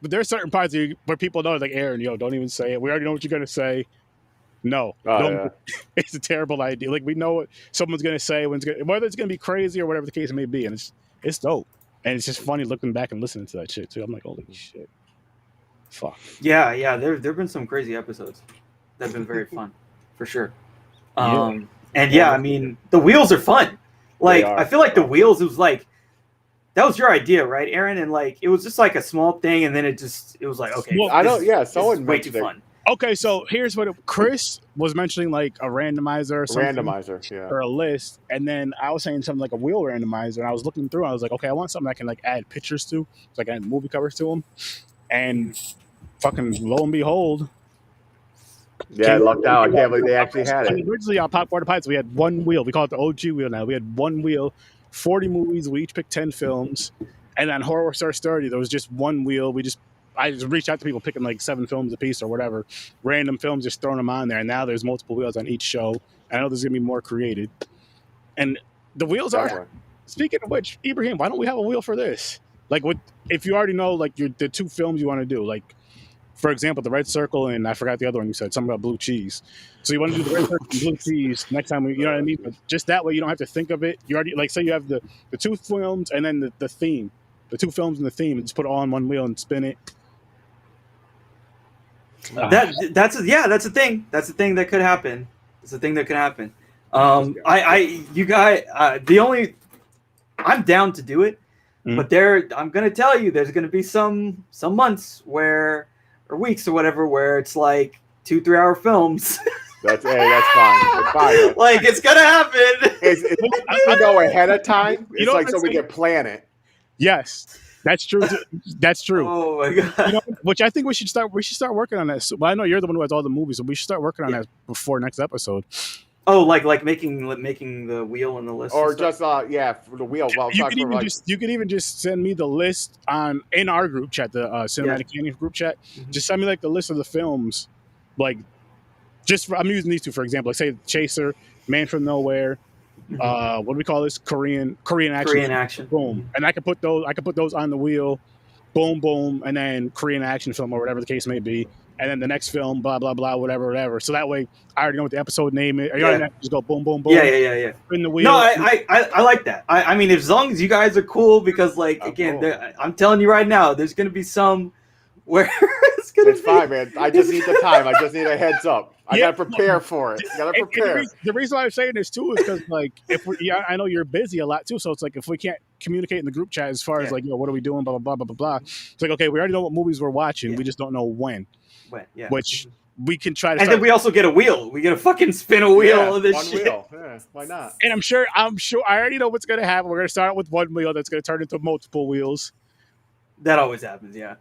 There's certain parts where people know, like, Aaron, don't even say it. We already know what you're going to say. No. It's a terrible idea. Like, we know what someone's going to say, whether it's going to be crazy or whatever the case may be. And it's dope. And it's just funny looking back and listening to that shit, too. I'm like, holy shit. Fuck. Yeah. There have been some crazy episodes that have been very fun, for sure. And I mean, the wheels are fun. Like, I feel like the wheels, it was like, that was your idea, right, Aaron? And like, it was just like a small thing, and then it was like, okay, well, I don't. Yeah, someone way too fun. Okay, so here's what Chris was mentioning, like a randomizer or something, or a list, and then I was saying something like a wheel randomizer, and I was looking through, and I was like, okay, I want something I can like add pictures to, so I can add movie covers to them, and fucking lo and behold. Yeah, lucked out. I can't believe they actually had it. Originally, on Popcorn Pints, we had one wheel. We call it the OG wheel now. We had one wheel. 40 movies, we each picked 10 films, and on Horror Star Sturdy, there was just one wheel. I just reached out to people picking like 7 films a piece or whatever, random films, just throwing them on there, and now there's multiple wheels on each show. I know there's going to be more created. And the wheels are, speaking of which, Ibrahim, why don't we have a wheel for this? Like, if you already know, like, the 2 films you want to do, like, for example, the Red Circle, and I forgot the other one you said, something about blue cheese. So you want to do the Red Circle and blue cheese next time, you know what I mean? But just that way you don't have to think of it. You already, like, say you have the 2 films and then the theme. The 2 films and the theme, and just put it all on one wheel and spin it. That's a thing. That's a thing that could happen. It's a thing that could happen. You guys, I'm down to do it, but I'm going to tell you, there's going to be some months or weeks or whatever, where it's like 2-3 hour films. That's fine. It's fine. Like, it's gonna happen. You know ahead of time. It's like so we can plan it. Yes, that's true. That's true. Oh my god! Which I think we should start working on that. So, well, I know you're the one who has all the movies, so we should start working on that before next episode. Oh, like making the wheel and the list, or just for the wheel. Well, you can even just send me the list in our group chat, the Cinematic Canyon group chat. Mm-hmm. Just send me like the list of the films, like I'm using these 2 for example. Like say Chaser, Man from Nowhere, what do we call this? Korean action. Korean action. Boom. And I could put those on the wheel. Boom, boom, and then Korean action film or whatever the case may be. And then the next film, blah, blah, blah, whatever. So that way I already know what the episode name is. You already have to just go boom, boom, boom. Yeah. In the wheel. No, I like that. I mean, as long as you guys are cool, because like, again, cool. I'm telling you right now, there's going to be some where it's fine, man. I just need the time. I just need a heads up. I gotta prepare for it. Gotta prepare. The reason why I'm saying this too is because, like, I know you're busy a lot too, so it's like if we can't communicate in the group chat as far as like, what are we doing, blah blah blah blah blah. It's like, okay, we already know what movies we're watching. We just don't know when. Which we can try to. And then we also get a wheel. We get a fucking spin a wheel of this shit. Wheel. Yeah, why not? And I'm sure I already know what's gonna happen. We're gonna start out with one wheel that's gonna turn into multiple wheels. That always happens, yeah.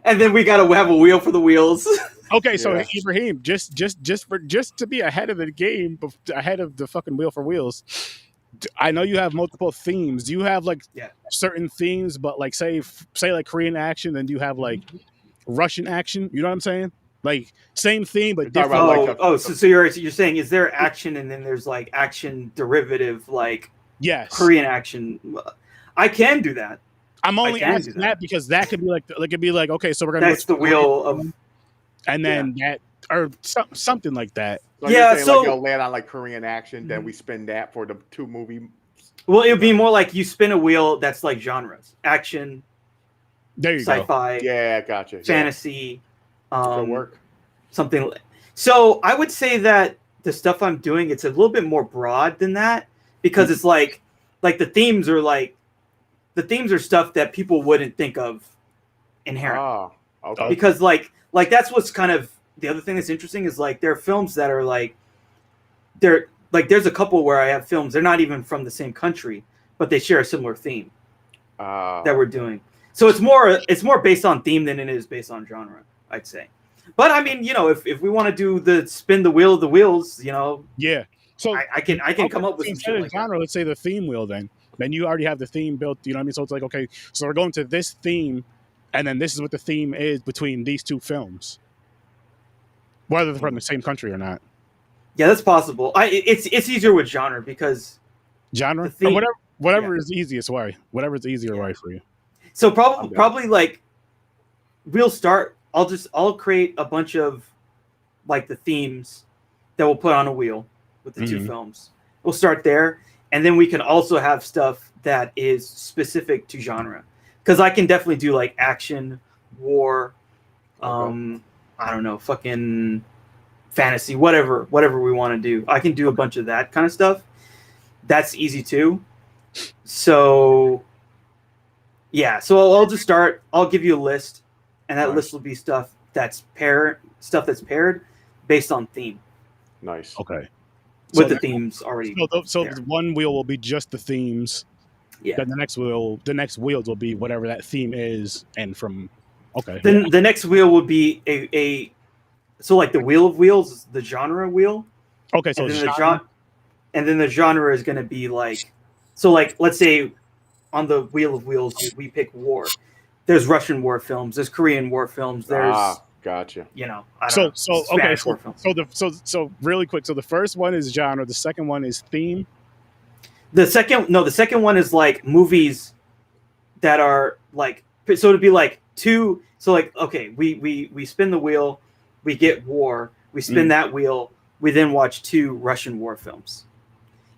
And then we gotta have a wheel for the wheels. Okay, so Ibrahim, just to be ahead of the game, ahead of the fucking wheel for wheels. I know you have multiple themes. Do you have like certain themes, but like say like Korean action, then do you have like Russian action? You know what I'm saying? Like same theme, but different. So you're saying is there action and then there's like action derivative like Korean action? I can do that. I'm only asking that because that could be like okay, so we're gonna. That's the wheel of, and then that or something like that. So you're saying, like you'll land on like Korean action, then we spin that for the two movie. Well, it would be more like you spin a wheel that's like genres: action, there you sci-fi, go. Yeah, gotcha. Fantasy, work. Something. So I would say that the stuff I'm doing, it's a little bit more broad than that because it's like the themes are like. The themes are stuff that people wouldn't think of inherently. Oh, okay. Because like that's what's kind of the other thing that's interesting is like there are films that are like they're like there's a couple where I have films they're not even from the same country but they share a similar theme that we're doing. So it's more based on theme than it is based on genre, I'd say. But I mean, if we want to do the spin the wheel of the wheels, yeah. So I can come up with some shit like genre. Let's say the theme wheel then. Then you already have the theme built, you know what I mean? So it's like, okay, so we're going to this theme, and then this is what the theme is between these two films, whether they're from the same country or not. Yeah, that's possible. It's easier with genre because genre, theme, whatever is the easiest way, whatever is the easier way for you. So probably like we'll start. I'll create a bunch of like the themes that we'll put on a wheel with the two films. We'll start there. And then we can also have stuff that is specific to genre. Because I can definitely do like action, war, I don't know, fucking fantasy, whatever we want to do. I can do a bunch of that kind of stuff. That's easy too. So, yeah. So I'll just start. I'll give you a list. And that list will be stuff that's paired based on theme. Nice. Okay. With the themes already. So one wheel will be just the themes. Yeah. Then the next wheels will be whatever that theme is, and from. Okay. Then the next wheel would be a so like the wheel of wheels is the genre wheel. Okay, so and then the genre is going to be like, so like let's say on the wheel of wheels we pick war. There's Russian war films. There's Korean war films. There's. Gotcha. So really quick. So the first one is genre. The second one is theme. The second one is like movies that are like, so it'd be like two. So like, okay, we spin the wheel, we get war, we spin that wheel, we then watch two Russian war films.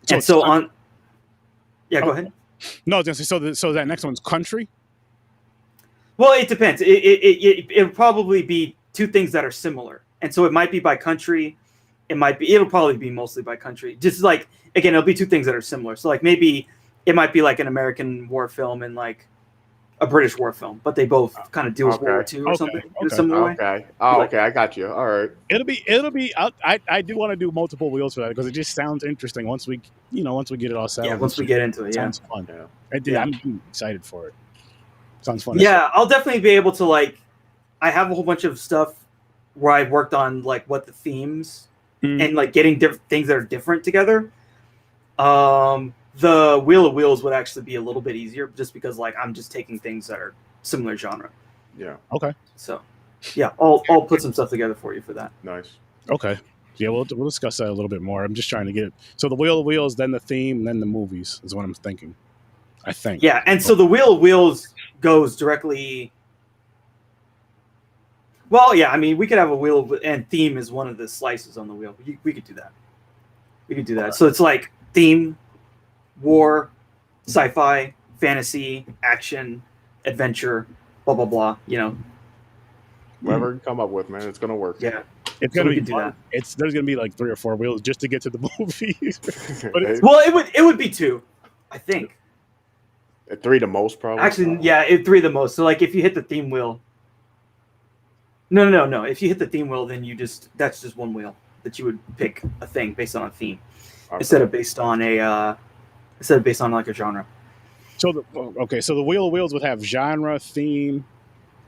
Go ahead. No, I was gonna say, so that next one's country. Well, it depends. It'll probably be two things that are similar, and so it might be by country. It'll probably be mostly by country. Just like again, it'll be two things that are similar. So like maybe it might be like an American war film and like a British war film, but they both kind of deal with World War II or something in a similar way. Okay. Oh, okay. I got you. All right. It'll be. I do want to do multiple wheels for that because it just sounds interesting once we get it all set. Yeah, once we get into it, sounds fun. Yeah. I'm excited for it. Sounds fun. Yeah, I'll definitely be able to like. I have a whole bunch of stuff where I've worked on like what the themes and like getting things that are different together. The Wheel of Wheels would actually be a little bit easier just because like I'm just taking things that are similar genre. Yeah. Okay. So, yeah, I'll put some stuff together for you for that. Nice. Okay. Yeah, we'll discuss that a little bit more. I'm just trying to get it. So the Wheel of Wheels, then the theme, then the movies is what I'm thinking. I think. Yeah, and so the Wheel of Wheels goes directly. Well, yeah, I mean, we could have a wheel, and theme is one of the slices on the wheel. We could do that. We could do that. So it's like theme, war, sci-fi, fantasy, action, adventure, blah blah blah. You know, whatever you come up with, man, it's gonna work. Yeah, it's gonna be fun. There's gonna be like 3 or 4 wheels just to get to the movies. Well, it would be 2, I think. 3 the most, probably. Actually, yeah, 3 the most. So like, if you hit the theme wheel. No. If you hit the theme wheel, then that's just one wheel that you would pick a thing based on a theme, instead of based on like a genre. So the Wheel of Wheels would have genre, theme.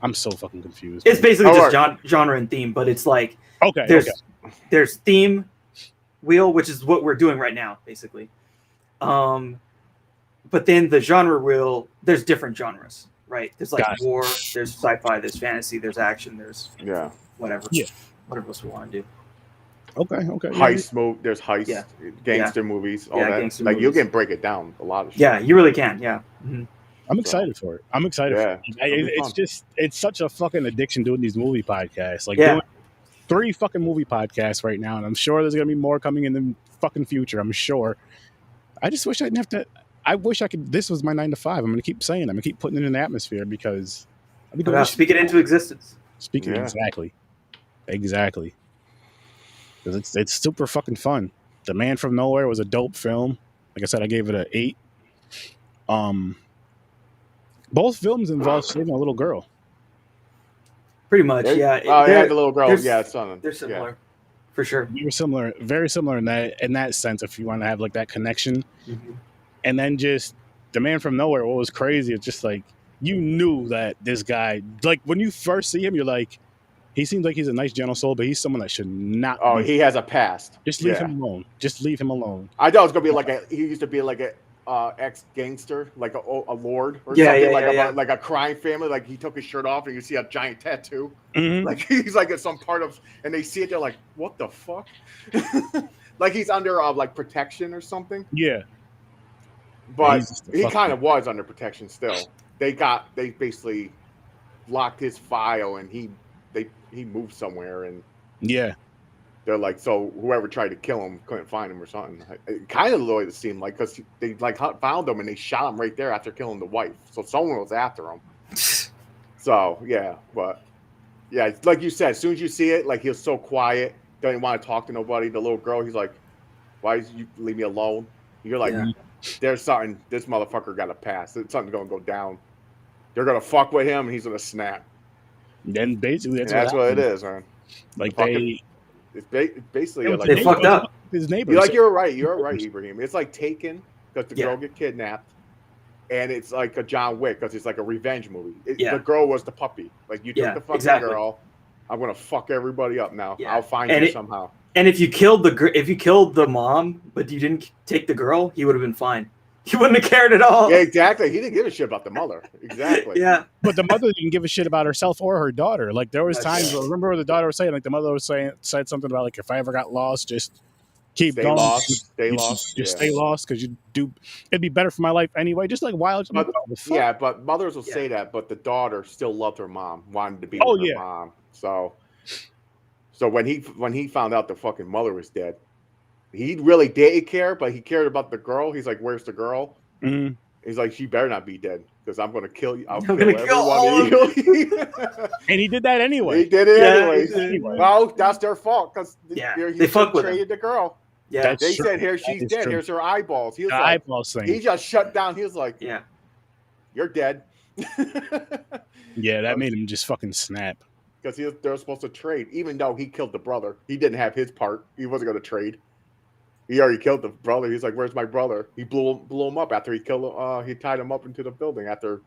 I'm so fucking confused. It's basically just genre and theme, but it's like there's theme wheel, which is what we're doing right now, basically. But then the genre wheel, there's different genres. Right, there's like war, there's sci-fi, there's fantasy, there's action, there's whatever else we want to do. Okay. Heist there's heist, gangster movies, all that. Like you can break it down a lot of shit. Yeah, you really can. Yeah, I'm excited for it. I'm excited. For it. It's such a fucking addiction doing these movie podcasts. Like doing 3 fucking movie podcasts right now, and I'm sure there's gonna be more coming in the fucking future. I'm sure. I just wish I didn't have to. I wish I could. This was my 9 to 5. I'm going to keep saying. I'm going to keep putting it in the atmosphere because. Speak it into existence. Speaking exactly. Because it's super fucking fun. The Man from Nowhere was a dope film. Like I said, I gave it an 8. Both films involve saving a little girl. Pretty much, yeah. The little girl. Yeah, it's on. They're similar, for sure. They were similar, very similar in that sense. If you want to have like that connection. And then just The Man from Nowhere, what was crazy, it's just like, you knew that this guy, like when you first see him, you're like, he seems like he's a nice, gentle soul, but he's someone that should not. Oh, he has a past. Just leave him alone. Just leave him alone. I thought it was going to be he used to be like a ex-gangster, like a lord or something, like a crime family. Like he took his shirt off and you see a giant tattoo. Mm-hmm. Like he's like at some part of, and they see it, they're like, what the fuck? Like he's under like protection or something. Yeah. But he kind of was under protection still. They basically locked his file and he moved somewhere and they're like, so whoever tried to kill him couldn't find him or something. It kind of the way it seemed like, because they like found him and they shot him right there after killing the wife. So someone was after him. So but like you said, as soon as you see it, like he was so quiet, doesn't want to talk to nobody. The little girl, he's like, why did you leave me alone? You're like, there's something, this motherfucker got to pass. Something's going to go down. They're going to fuck with him and he's going to snap. Then basically that's what it is, man. Like it's basically like they fucked up his neighbor. Like you're right, Ibrahim. It's like Taken, because the girl get kidnapped, and it's like a John Wick, because it's like a revenge movie. The girl was the puppy. Like you took the fucking girl, I'm gonna fuck everybody up now. I'll find you somehow. And if you killed the mom, but you didn't take the girl, he would have been fine. He wouldn't have cared at all. Yeah, exactly. He didn't give a shit about the mother. Exactly. Yeah. But the mother didn't give a shit about herself or her daughter. Like there was times, remember what the daughter was saying? Like the mother was said something about like, if I ever got lost, just keep going. Stay lost. Just stay lost, because it'd be better for my life anyway. Just like wild. But mothers will say that, but the daughter still loved her mom, wanted to be with her mom. So when he found out the fucking mother was dead, he really didn't care, but he cared about the girl. He's like, where's the girl? Mm-hmm. He's like, she better not be dead, because I'm going to kill you. I'm going to kill all of you. And he did that anyway. He did it anyway. Well, that's their fault, because they fucked with the girl. Yeah, they said, here, she's dead. True. Here's her eyeballs. He was eyeballs thing. He just shut down. He was like, you're dead. That made him just fucking snap. Because they were supposed to trade, even though he killed the brother. He didn't have his part. He wasn't going to trade. He already killed the brother. He's like, "Where's my brother?" He blew him up after he killed him. He tied him up into the building after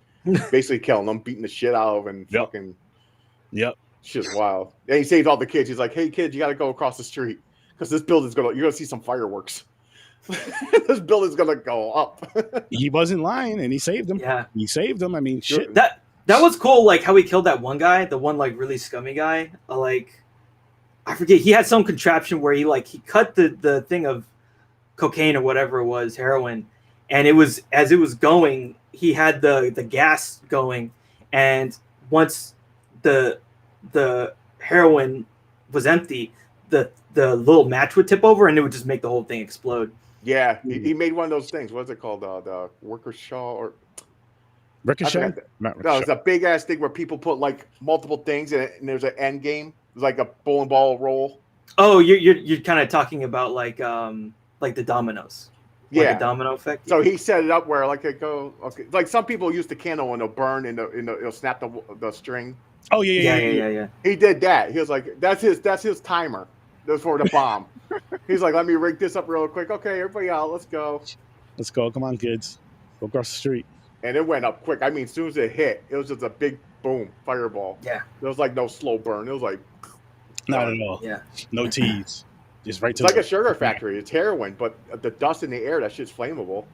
basically killing him, beating the shit out of him, and fucking. Shit's wild. And he saved all the kids. He's like, "Hey kids, you got to go across the street, because this building's you're gonna see some fireworks. This building's gonna go up." He wasn't lying, and he saved them. Yeah, he saved them. I mean, shit. That was cool. Like how he killed that one guy, the one like really scummy guy. Like I forget, he had some contraption where he cut the thing of cocaine or whatever it was, heroin, and it was, as it was going, he had the gas going, and once the heroin was empty, the little match would tip over and it would just make the whole thing explode. Yeah, he made one of those things. What's it called? The worker shaw or Ricochet? No, it's a big ass thing where people put like multiple things in it, and there's an end game. It's like a bowling ball roll. Oh, you're kind of talking about like the dominoes. Like a domino effect. So he set it up where like it go. Okay, like some people use the candle and it'll burn and it'll snap the string. Oh yeah. He did that. He was like, that's his timer. That's for the bomb. He's like, let me rig this up real quick. Okay, everybody out. Let's go. Let's go. Come on, kids. Go across the street. And it went up quick. I mean, as soon as it hit, it was just a big boom, fireball. Yeah. There was like no slow burn. It was like not at all. Yeah. No tease. Just right to it's like a sugar factory. It's heroin, but the dust in the air, that shit's flammable.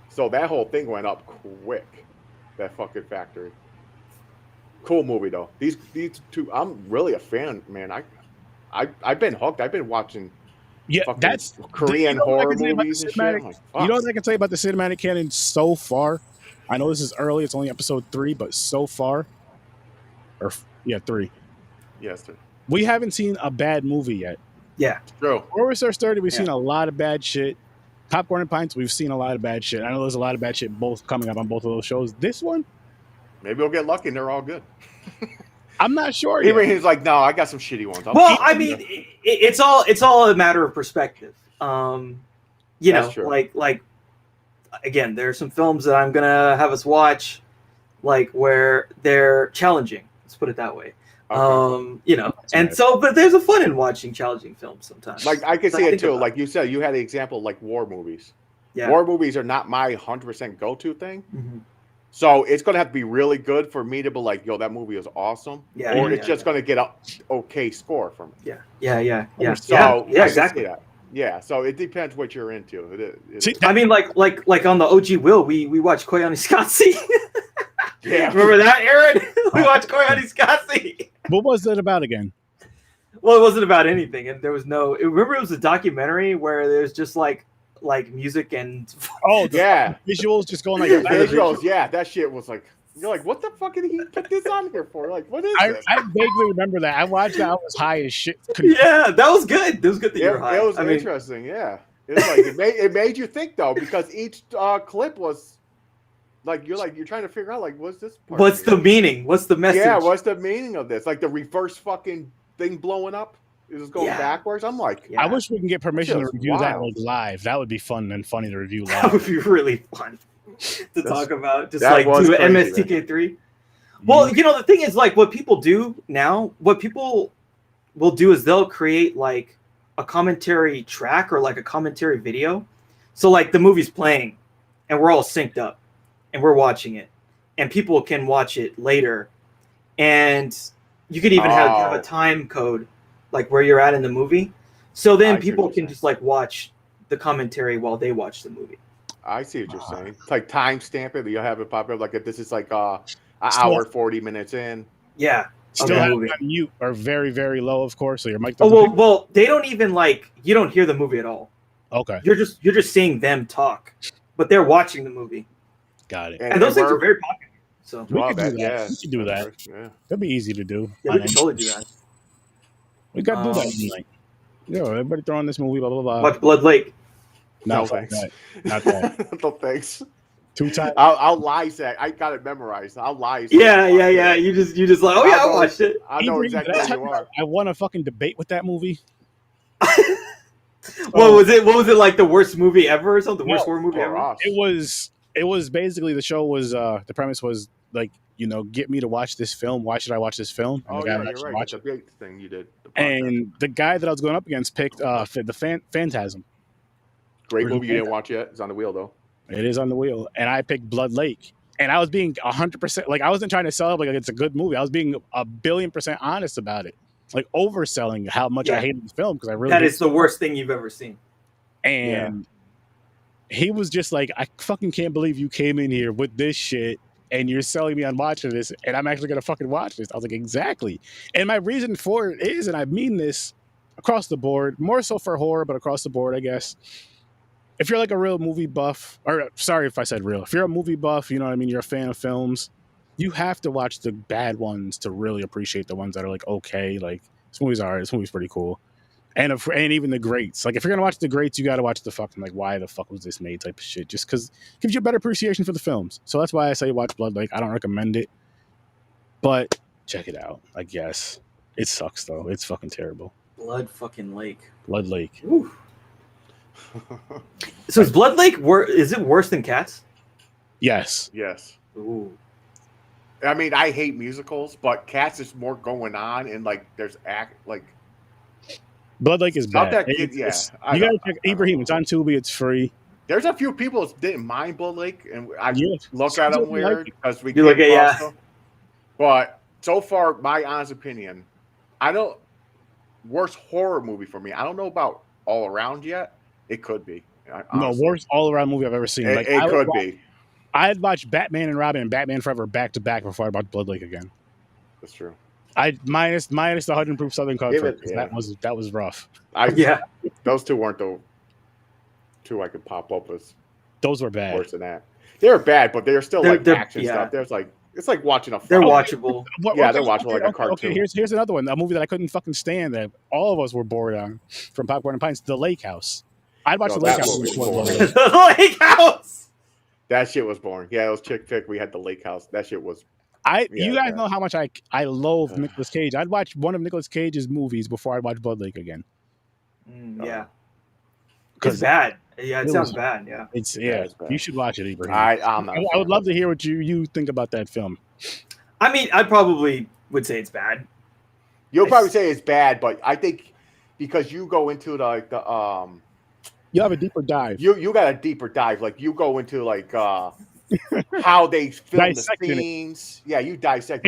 So that whole thing went up quick. That fucking factory. Cool movie though. These two, I'm really a fan, man. I've been hooked. I've been watching. Yeah, that's Korean horror movies and shit. Like, you know what I can tell you about the cinematic canon so far? I know this is early. It's only episode 3, but so far, 3. Yes, sir. We haven't seen a bad movie yet. Yeah, true. Horror Star 30, we've seen a lot of bad shit. Popcorn and Pints, we've seen a lot of bad shit. I know there's a lot of bad shit both coming up on both of those shows. This one, maybe we'll get lucky and they're all good. I'm not sure. Even he's like, no, I got some shitty ones. I mean, it's all a matter of perspective. You know, like again, there are some films that I'm gonna have us watch, like where they're challenging. Let's put it that way. Okay. You know, and so, but there's a fun in watching challenging films sometimes. Like I can see it too. Like you said, you had the example like war movies. Yeah, war movies are not my 100% go-to thing. Mm-hmm. So it's gonna have to be really good for me to be like, yo, that movie is awesome. Yeah, or it's just gonna get an okay score from it. Yeah. So exactly. Yeah, so it depends what you're into. I mean, like on the OG Will, we watched Koyaanisqatsi. Yeah, remember that, Aaron? We watched Koyaanisqatsi. What was that about again? Well, it wasn't about anything, and there was no. Remember, it was a documentary where there's just like music and visuals just going like visuals. Yeah, that shit was like. You're like, what the fuck did he put this on here for? Like, what is this? I vaguely remember that. I watched that. I was high as shit. Yeah, that was good. It was good that you were high. It was interesting. Yeah, it was like it made you think though, because each clip was like you're trying to figure out like what's this part? What's the meaning? What's the message? Yeah, what's the meaning of this? Like the reverse fucking thing blowing up. Is going backwards? I'm like, I wish we can get permission to review that like live. That would be fun and funny to review live. That would be really fun to talk about. Just like do MSTK3. Well, you know, the thing is, like, what people do now, what people will do is they'll create like a commentary track or like a commentary video. So like the movie's playing and we're all synced up and we're watching it and people can watch it later. And you could even have a time code like where you're at in the movie. So then people can just like watch the commentary while they watch the movie. I see what you're saying. It's like timestamp it. You'll have it pop up like if this is like an hour 40 minutes in. Yeah. Still have it on mute or very, very low, of course. So your mic. Well, they don't even you don't hear the movie at all. Okay. You're just seeing them talk, but they're watching the movie. Got it. And those things are very popular. So we can do that. Yeah. We can do that. Yeah. That'd be easy to do. Yeah, we can totally do that. We got to do that tonight. Yo, everybody throw on this movie, blah, blah, blah. Watch Blood Lake. No thanks. Not that. No thanks. 2 times. I'll lie. I got it memorized. I'll lie. Yeah. You just like, I watched it. I know exactly where you are. I won a fucking debate with that movie. What was it like the worst movie ever or something? The worst horror movie ever? It was basically the show was the premise was like, you know, get me to watch this film. Why should I watch this film? And you're right. That's a big thing you did. And the guy that I was going up against picked the Phantasm. Great movie you didn't watch yet. It's on the wheel though. It is on the wheel, and I picked Blood Lake. And I was being 100% like I wasn't trying to sell it like it's a good movie. I was being 1,000,000,000% honest about it, like overselling how much I hated the film because I really is the worst thing you've ever seen. And he was just like, I fucking can't believe you came in here with this shit and you're selling me on watching this, and I'm actually gonna fucking watch this. I was like, exactly. And my reason for it is, and I mean this, across the board, more so for horror, but across the board, I guess. If you're like a real movie buff, or sorry if I said real, if you're a movie buff, you know what I mean, you're a fan of films, you have to watch the bad ones to really appreciate the ones that are like okay, like this movie's alright, this movie's pretty cool. And even the greats. Like if you're gonna watch the greats, you gotta watch the fucking like why the fuck was this made type of shit. Just because it gives you a better appreciation for the films. So that's why I say watch Blood Lake. I don't recommend it, but check it out. I guess it sucks though. It's fucking terrible. Blood fucking Lake. Blood Lake. Ooh. So is Blood Lake is it worse than Cats? Yes. Yes. Ooh. I mean, I hate musicals, but Cats is more going on, and like there's Blood Lake is bad. That kid, you gotta check Ibrahim. It's on Tubi. It's free. There's a few people that didn't mind Blood Lake, and I look at them weird because we look at them. But so far, my honest opinion, I don't worst horror movie for me. I don't know about All Around yet. It could be. No, worst all around movie I've ever seen. It could be. I had watched Batman and Robin and Batman Forever back to back before I watched Blood Lake again. That's true. I minus the 100 proof Southern Comfort. That was rough. Those two weren't the two I could pop up as. Those were bad. Worse than that. They were bad, but they're still like action stuff. There's like it's like watching a. They're watchable. They're watchable like a cartoon. Okay, here's another one. A movie that I couldn't fucking stand that all of us were bored on from Popcorn and Pints. The Lake House. I'd watch The Lake House. The Lake House. That shit was boring. Yeah, it was chick fic. We had The Lake House. That shit was. You guys know how much I loathe Nicolas Cage. I'd watch one of Nicolas Cage's movies before I'd watch Blood Lake again. Yeah. It's bad. Yeah, it sounds bad. Yeah. It's bad. You should watch it, Ibrahim. I would love to hear what you think about that film. I mean, I probably would say it's bad. You'll probably say it's bad, but I think because you go into the you have a deeper dive. You got a deeper dive. Like you go into like how they film the scenes. Yeah, you dissect.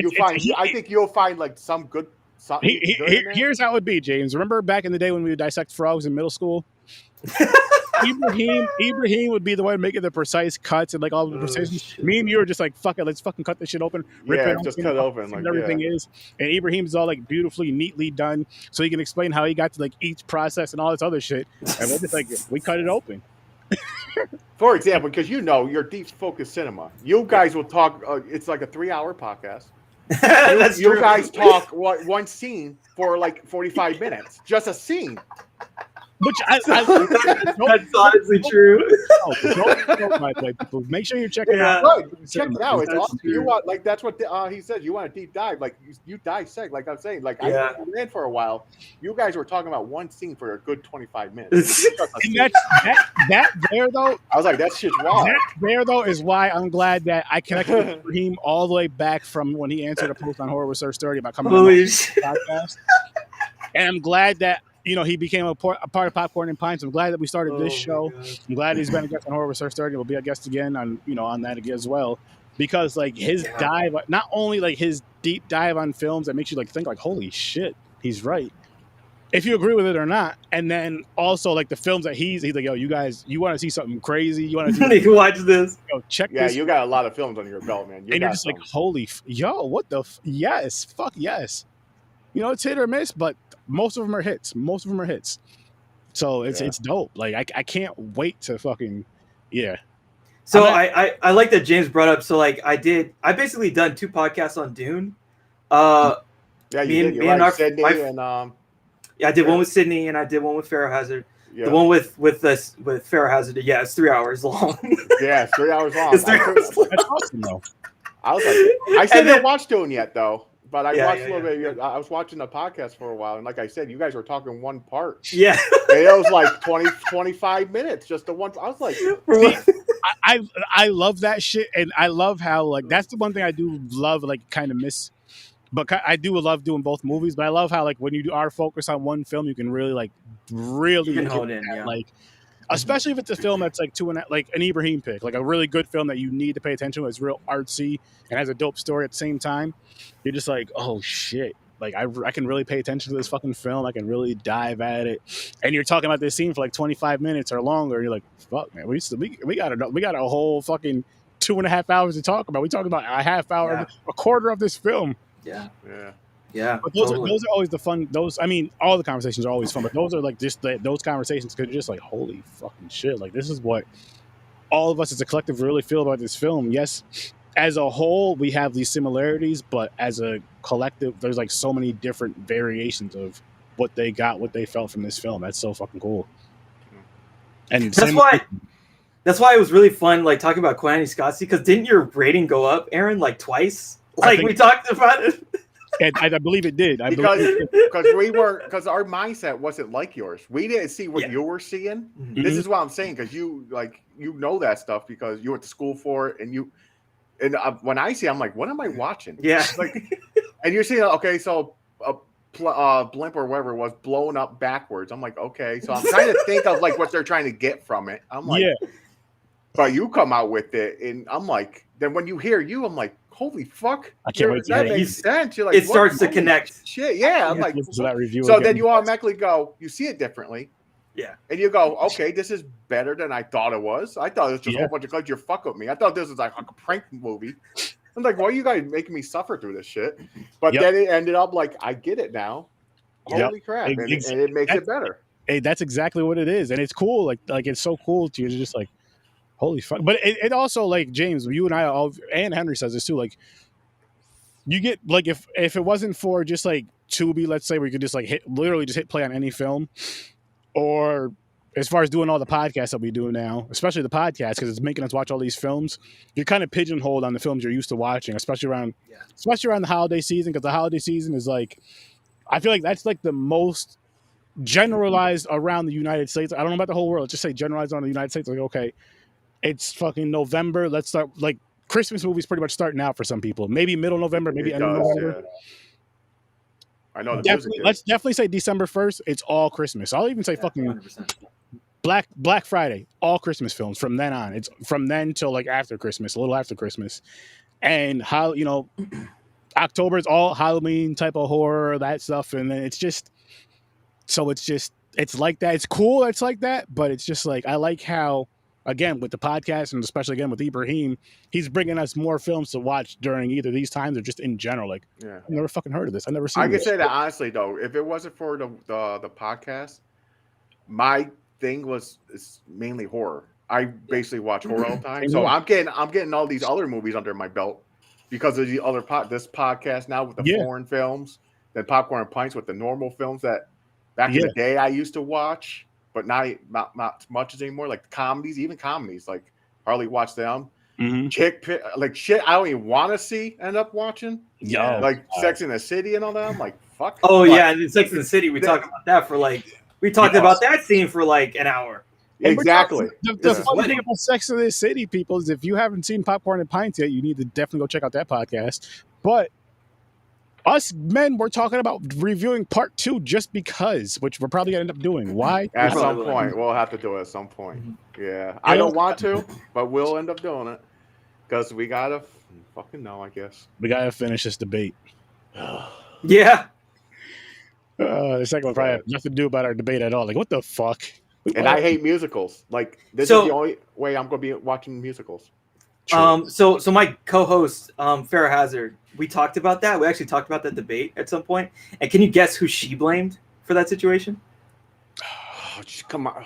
I think you'll find like some good. Here's how it would be, James. Remember back in the day when we would dissect frogs in middle school? Ibrahim would be the one making the precise cuts and like all the precision. Me and you are just like, fuck it, let's fucking cut this shit open. Rip it just cut it open. Like everything is. And Ibrahim's all like beautifully, neatly done, so he can explain how he got to like each process and all this other shit. And we're just like, we cut it open. For example, because you're deep focused cinema. You guys will talk. It's like a 3-hour podcast. You guys talk one scene for like 45 minutes, just a scene. Which that's honestly true. Make sure you check it out. Right. Check it out. It's awesome. You want like that's what he said. You want a deep dive, like you dissect. Like I'm saying, like I ran for a while. You guys were talking about one scene for a good 25 minutes. And that there though, I was like, that shit's wild. That there though is why I'm glad that I connected with him all the way back from when he answered a post on Horror Research 30 about coming on the podcast. And I'm glad that. He became a part of Popcorn and Pints. I'm glad that we started this show. I'm glad he's been a guest on Horror Research 30. He'll be a guest again on that again as well. Because like his dive, not only like his deep dive on films that makes you like think like, holy shit, he's right. If you agree with it or not. And then also like the films that he's like, yo, you guys, you want to see something crazy? You want to watch this? Yo, check this. Yeah, you got a lot of films on your belt, man. You're just like, holy, what the, yes, fuck yes. It's hit or miss, but most of them are hits. So it's dope. Like I can't wait to fucking So I like that James brought up. So like I basically done 2 podcasts on Dune. You did. Sydney and I did one with Sydney and I did one with Pharaoh Hazard. Yeah. The one with Pharaoh Hazard. Yeah, it's 3 hours long. Yeah, it's 3 hours long. It's 3 hours long. That's awesome though. I was like, I still haven't watched Dune yet though. But I watched a little bit. I was watching the podcast for a while, and like I said, you guys were talking one part. Yeah, and it was like 25 minutes just the one. I was like, I love that shit, and I love how like that's the one thing I do love, like kind of miss. But I do love doing both movies. But I love how like when you are focused on one film, you can really hone in, like. Especially if it's a film that's like like an Ibrahim pick, like a really good film that you need to pay attention to. It's real artsy and has a dope story at the same time. You're just like, oh shit! Like I can really pay attention to this fucking film. I can really dive at it. And you're talking about this scene for like 25 minutes or longer. And you're like, fuck man, we got a whole fucking 2.5 hours to talk about. We talking about a half hour, a quarter of this film. Yeah. Yeah, but those are always the fun. Those, I mean, all the conversations are always fun, but those are like just those conversations because you're just like, holy fucking shit! Like this is what all of us as a collective really feel about this film. Yes, as a whole, we have these similarities, but as a collective, there's like so many different variations of what they felt from this film. That's so fucking cool. And that's why it was really fun, like talking about Koyaanisqatsi, because didn't your rating go up, Aaron, like twice? Like we talked about it. I believe it did. Because our mindset wasn't like yours. We didn't see what you were seeing. Mm-hmm. This is what I'm saying, because you know that stuff because you went to school for it, and when I see it, I'm like, what am I watching? Yeah. Like, and you're seeing, okay, so a blimp or whatever was blown up backwards. I'm like, okay, so I'm trying to think of like what they're trying to get from it. I'm like, but you come out with it, and I'm like, then when you hear you, I'm like, holy fuck! I can't wait to that hear makes sense. You're like, it starts to connect. Shit, yeah. I'm like, so that review. So then you automatically go, you see it differently. Yeah. And you go, okay, this is better than I thought it was. I thought it was just a whole bunch of clubs. You're fuck with me. I thought this was like a prank movie. I'm like, why are you guys making me suffer through this shit? But then it ended up like, I get it now. Holy crap. And it makes it better. Hey, that's exactly what it is. And it's cool. Like it's so cool to you. It's just like, holy fuck. But it also, like, James, you and I all, and Henry says this too, like, you get, like, if it wasn't for just like Tubi, let's say, where you could just like literally hit play on any film, or as far as doing all the podcasts that we do now, especially the podcast, because it's making us watch all these films, you're kind of pigeonholed on the films you're used to watching, especially around the holiday season, because the holiday season is like, I feel like that's like the most generalized around the United States. I don't know about the whole world. Just say generalized on the United States. Like, okay, it's fucking November. Let's start, like, Christmas movies pretty much starting out for some people. Maybe middle November, maybe end of November. Yeah. I know. Let's definitely say December 1st. It's all Christmas. I'll even say fucking 100%. Black Friday, all Christmas films from then on. It's from then till like after Christmas, a little after Christmas. And how, you know, October is all Halloween type of horror, that stuff. And then it's like that. It's cool. It's like that. But it's just like, I like how, again, with the podcast and especially again with Ibrahim, he's bringing us more films to watch during either these times or just in general. Like, I've never fucking heard of this. I've never seen I can this. say that honestly, though, if it wasn't for the podcast, my thing was mainly horror. I basically watch horror all the time. So I'm getting all these other movies under my belt because of the other this podcast now with the foreign films, then Popcorn and Pints with the normal films that back in the day I used to watch, but not much anymore. Like comedies, like hardly watch them. Mm-hmm. Like shit I don't even want to see end up watching. Yeah, like Sex in the City and all that. I'm like, fuck. Oh yeah, and Sex in the City. We talked about that for like. We talked about that scene for like an hour. Exactly. The funny thing about Sex in the City, people, is if you haven't seen Popcorn and Pints yet, you need to definitely go check out that podcast. But us men, we're talking about reviewing part 2 just because, which we're probably going to end up doing. Why? At some point. We'll have to do it at some point. Mm-hmm. Yeah. I don't want to, but we'll end up doing it. Because we got to fucking know, I guess. We got to finish this debate. Yeah. The second one probably has nothing to do about our debate at all. Like, what the fuck? And I hate musicals. Like, this is the only way I'm going to be watching musicals. So my co-host, Farrah Hazard, we talked about that. We actually talked about that debate at some point. And can you guess who she blamed for that situation? Oh, come on.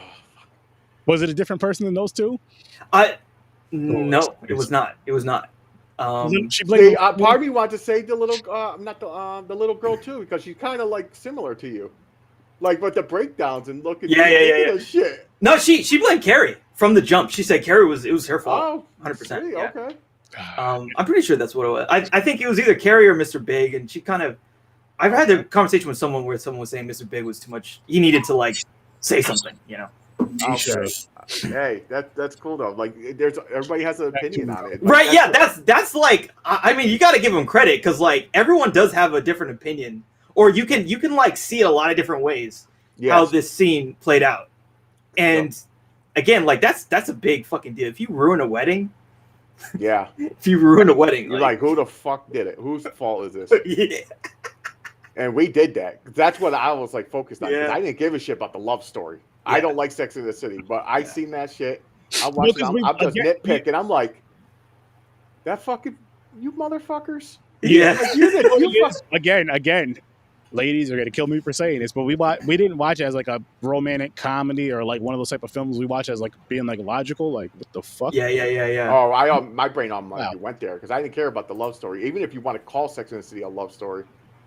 Was it a different person than those two? No, it was not. It was not. She blamed part of me wanted to say the little, not the little girl too, because she's kind of like similar to you, like with the breakdowns and looking. Yeah. Shit. No, she blamed Carrie from the jump. She said Carrie it was her fault. 100%. Yeah. Okay. I'm pretty sure that's what it was. I think it was either Carrie or Mr. Big, and she kind of. I've had a conversation with someone where someone was saying Mr. Big was too much. He needed to like say something, you know. Okay. Hey, that's cool though. Like, everybody has an opinion on it. Like, right? Yeah, that's like. I mean, you got to give them credit because like everyone does have a different opinion, or you can like see it a lot of different ways how this scene played out. And again, like that's a big fucking deal. If you ruin a wedding, if you ruin a wedding, you're like, who the fuck did it? Whose fault is this? Yeah. And we did that. That's what I was like focused on. I didn't give a shit about the love story. I don't like Sex in the City, but I seen that shit. I'm watching. I'm just nitpicking. I'm like, that fucking you motherfuckers. Yeah. Again, ladies are gonna kill me for saying this, but we didn't watch it as like a romantic comedy or like one of those type of films. We watch it as like being like logical. Like what the fuck? Yeah. Oh, my brain automatically went there because I didn't care about the love story. Even if you want to call Sex and the City a love story,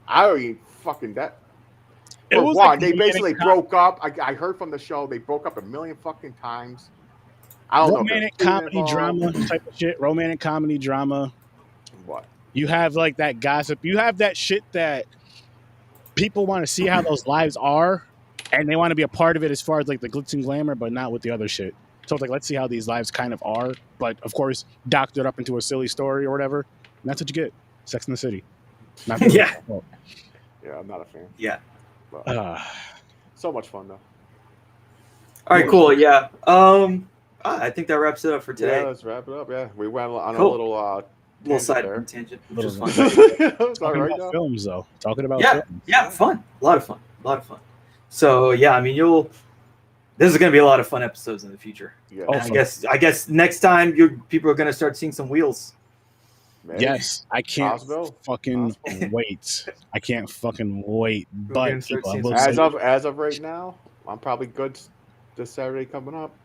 I already fucking that. For one, like they basically broke up. I heard from the show they broke up a million fucking times. I don't know. Romantic comedy drama type of shit. Romantic comedy drama. What? You have like that gossip. You have that shit that people want to see how those lives are, and they want to be a part of it as far as like the glitz and glamour, but not with the other shit. So it's like, let's see how these lives kind of are, but of course, doctored up into a silly story or whatever. And that's what you get. Sex in the City. Yeah. Yeah, I'm not a fan. Yeah. So much fun though. All right, cool. Yeah. I think that wraps it up for today. Yeah, let's wrap it up. Yeah, we went on a little side tangent, which was fun. Talking about films, though. Talking about films. Yeah, fun. A lot of fun. So yeah, I mean, this is going to be a lot of fun episodes in the future. Yeah. I guess next time people are going to start seeing some wheels. Maybe. Yes, I can't fucking wait. I can't fucking wait. But as of right now, I'm probably good this Saturday coming up.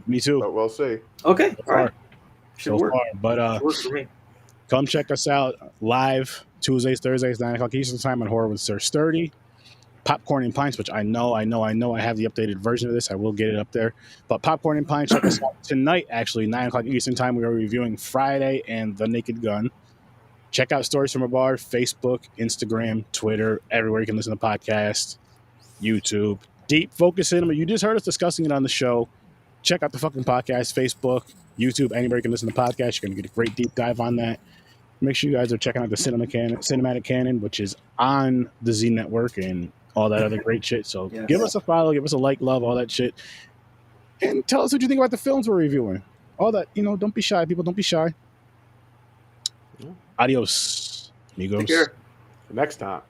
Me too. But we'll see. Okay. All right. Should work. But come check us out live Tuesdays, Thursdays, 9 o'clock Eastern Time on Horror with Sir Sturdy. Popcorn and Pints, which I know I have the updated version of this. I will get it up there. But Popcorn and Pints, check us out tonight, actually, 9 o'clock Eastern Time. We are reviewing Friday and The Naked Gun. Check out Stories from a Bar, Facebook, Instagram, Twitter, everywhere you can listen to podcasts, YouTube. Deep Focus Cinema. You just heard us discussing it on the show. Check out the fucking podcast, Facebook, YouTube, anywhere you can listen to podcasts. You're going to get a great deep dive on that. Make sure you guys are checking out the Cinematic Canon, which is on the Z Network and all that other great shit. So give us a follow, give us a like, love, all that shit. And tell us what you think about the films we're reviewing. All that, don't be shy, people. Don't be shy. Adios, amigos. Take care. Next time.